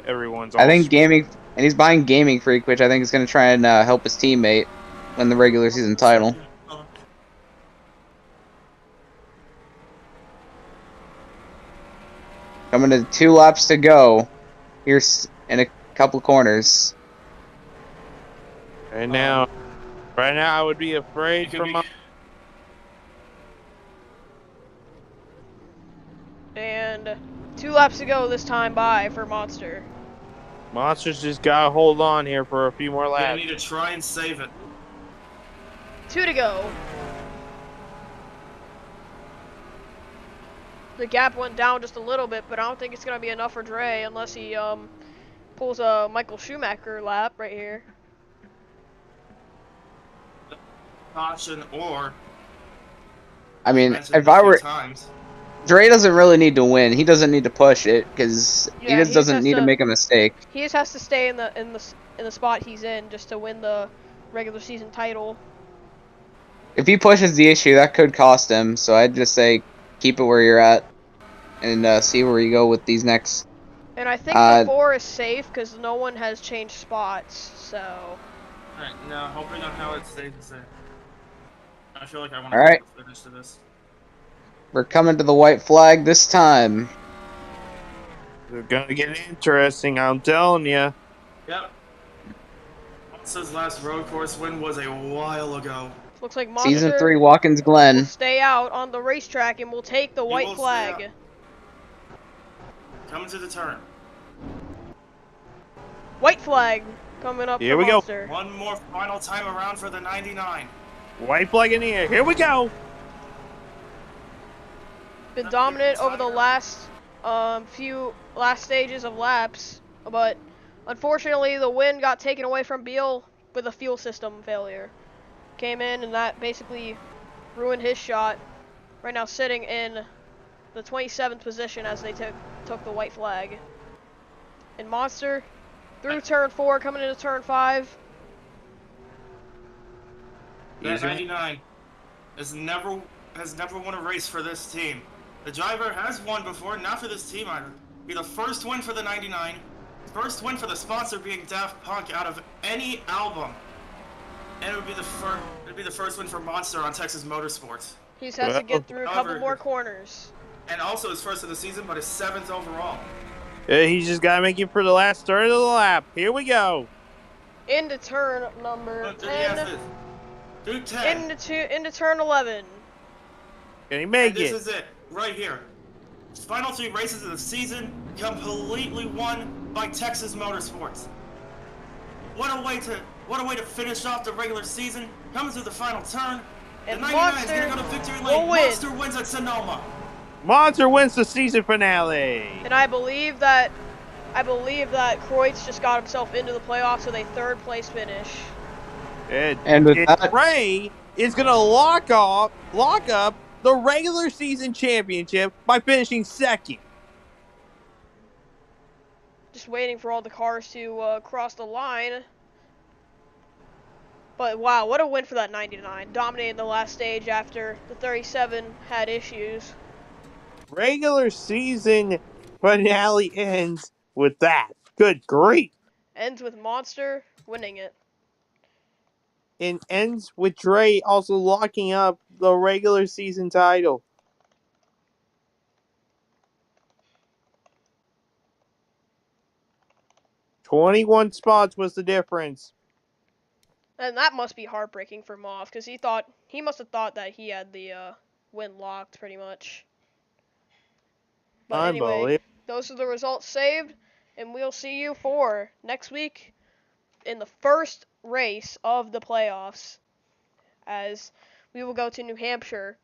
Speaker 3: Everyone's.
Speaker 4: I
Speaker 3: all
Speaker 4: think gaming, and he's buying Gaming Freak, which I think is going to try and help his teammate win the regular season title. Coming to 2 laps to go. Here's in a couple corners.
Speaker 3: Right now, I would be afraid
Speaker 2: It could
Speaker 3: for
Speaker 2: be-
Speaker 3: my.
Speaker 1: And 2 laps to go this time by for Monster.
Speaker 3: Monsters just gotta hold on here for a few more
Speaker 2: They
Speaker 3: laps.
Speaker 2: need to try and save it.
Speaker 1: 2 to go. The gap went down just a little bit, but I don't think it's going to be enough for Dre unless he pulls a Michael Schumacher lap right here.
Speaker 2: Caution or
Speaker 4: I mean,
Speaker 2: mention
Speaker 4: if
Speaker 2: it a
Speaker 4: I
Speaker 2: few
Speaker 4: were
Speaker 2: times.
Speaker 4: Dre, doesn't really need to win. He doesn't need to push it because
Speaker 1: Yeah,
Speaker 4: he just
Speaker 1: he
Speaker 4: doesn't
Speaker 1: has
Speaker 4: need to
Speaker 1: to-
Speaker 4: make a mistake.
Speaker 1: He just has to stay in the spot he's in just to win the regular season title.
Speaker 4: If he pushes the issue, that could cost him. So I'd just say keep it where you're at and see where you go with these next.
Speaker 1: And I think the 4 is safe because no one has changed spots, so...
Speaker 2: Alright, no, hoping on how it stays the same. I feel like I want
Speaker 4: All right.
Speaker 2: to finish to this.
Speaker 4: We're coming to the white flag this time.
Speaker 3: It's gonna get interesting, I'm telling you.
Speaker 2: Yep. Monster's last road course win was a while ago.
Speaker 1: Looks like Monster
Speaker 4: Season 3, Watkins
Speaker 1: will
Speaker 4: Glen.
Speaker 1: stay out on the racetrack and will take the white
Speaker 2: will stay
Speaker 1: flag.
Speaker 2: out. Coming to the turn.
Speaker 1: White flag coming up
Speaker 3: Here
Speaker 1: for
Speaker 3: we go.
Speaker 1: Monster.
Speaker 2: One more final time around for the 99.
Speaker 3: White flag in the air. Here we go.
Speaker 1: Been dominant over the last few stages of laps, but unfortunately the win got taken away from Beal with a fuel system failure. Came in and that basically ruined his shot. Right now sitting in the 27th position as they took the white flag. And Monster through turn 4 coming into turn 5.
Speaker 2: That 99 has never won a race for this team. The driver has won before, not for this team either. Be the first win for the 99, first win for the sponsor being Daft Punk out of any album, and it would be the first win for Monster on Texas Motorsports,
Speaker 1: He just has to get through a couple
Speaker 2: However-
Speaker 1: more corners.
Speaker 2: and also his first of the season, but his 7th overall.
Speaker 3: He's just gotta make it for the last third of the lap. Here we go.
Speaker 1: into turn number
Speaker 2: Look, did he ask
Speaker 1: 10,
Speaker 2: this? Through 10.
Speaker 1: into turn 11.
Speaker 3: Can he
Speaker 2: And
Speaker 3: make
Speaker 2: this
Speaker 3: it?
Speaker 2: is it, right here. Final 3 races of the season, completely won by Texas Motorsports. What a way to finish off the regular season. Coming through the final turn.
Speaker 1: And
Speaker 2: the 99
Speaker 1: Monster
Speaker 2: is gonna go to victory
Speaker 1: will
Speaker 2: lane.
Speaker 1: win.
Speaker 2: Monster wins at Sonoma.
Speaker 3: Monster wins the season finale.
Speaker 1: And I believe that Kreutz just got himself into the playoffs with a third place finish.
Speaker 4: And with that,
Speaker 3: Ray is going to lock up the regular season championship by finishing second.
Speaker 1: Just waiting for all the cars to cross the line. But wow, what a win for that 99. Dominating the last stage after the 37 had issues.
Speaker 3: Regular season finale ends with that. Good grief.
Speaker 1: Ends with Monster winning it.
Speaker 3: And ends with Dre also locking up the regular season title. "21 spots was the difference."
Speaker 1: And that must be heartbreaking for Moff, because he must have thought that he had the win locked pretty much. But anyway,
Speaker 3: Unbelievable.
Speaker 1: those are the results saved, and we'll see you for next week in the first race of the playoffs, as we will go to New Hampshire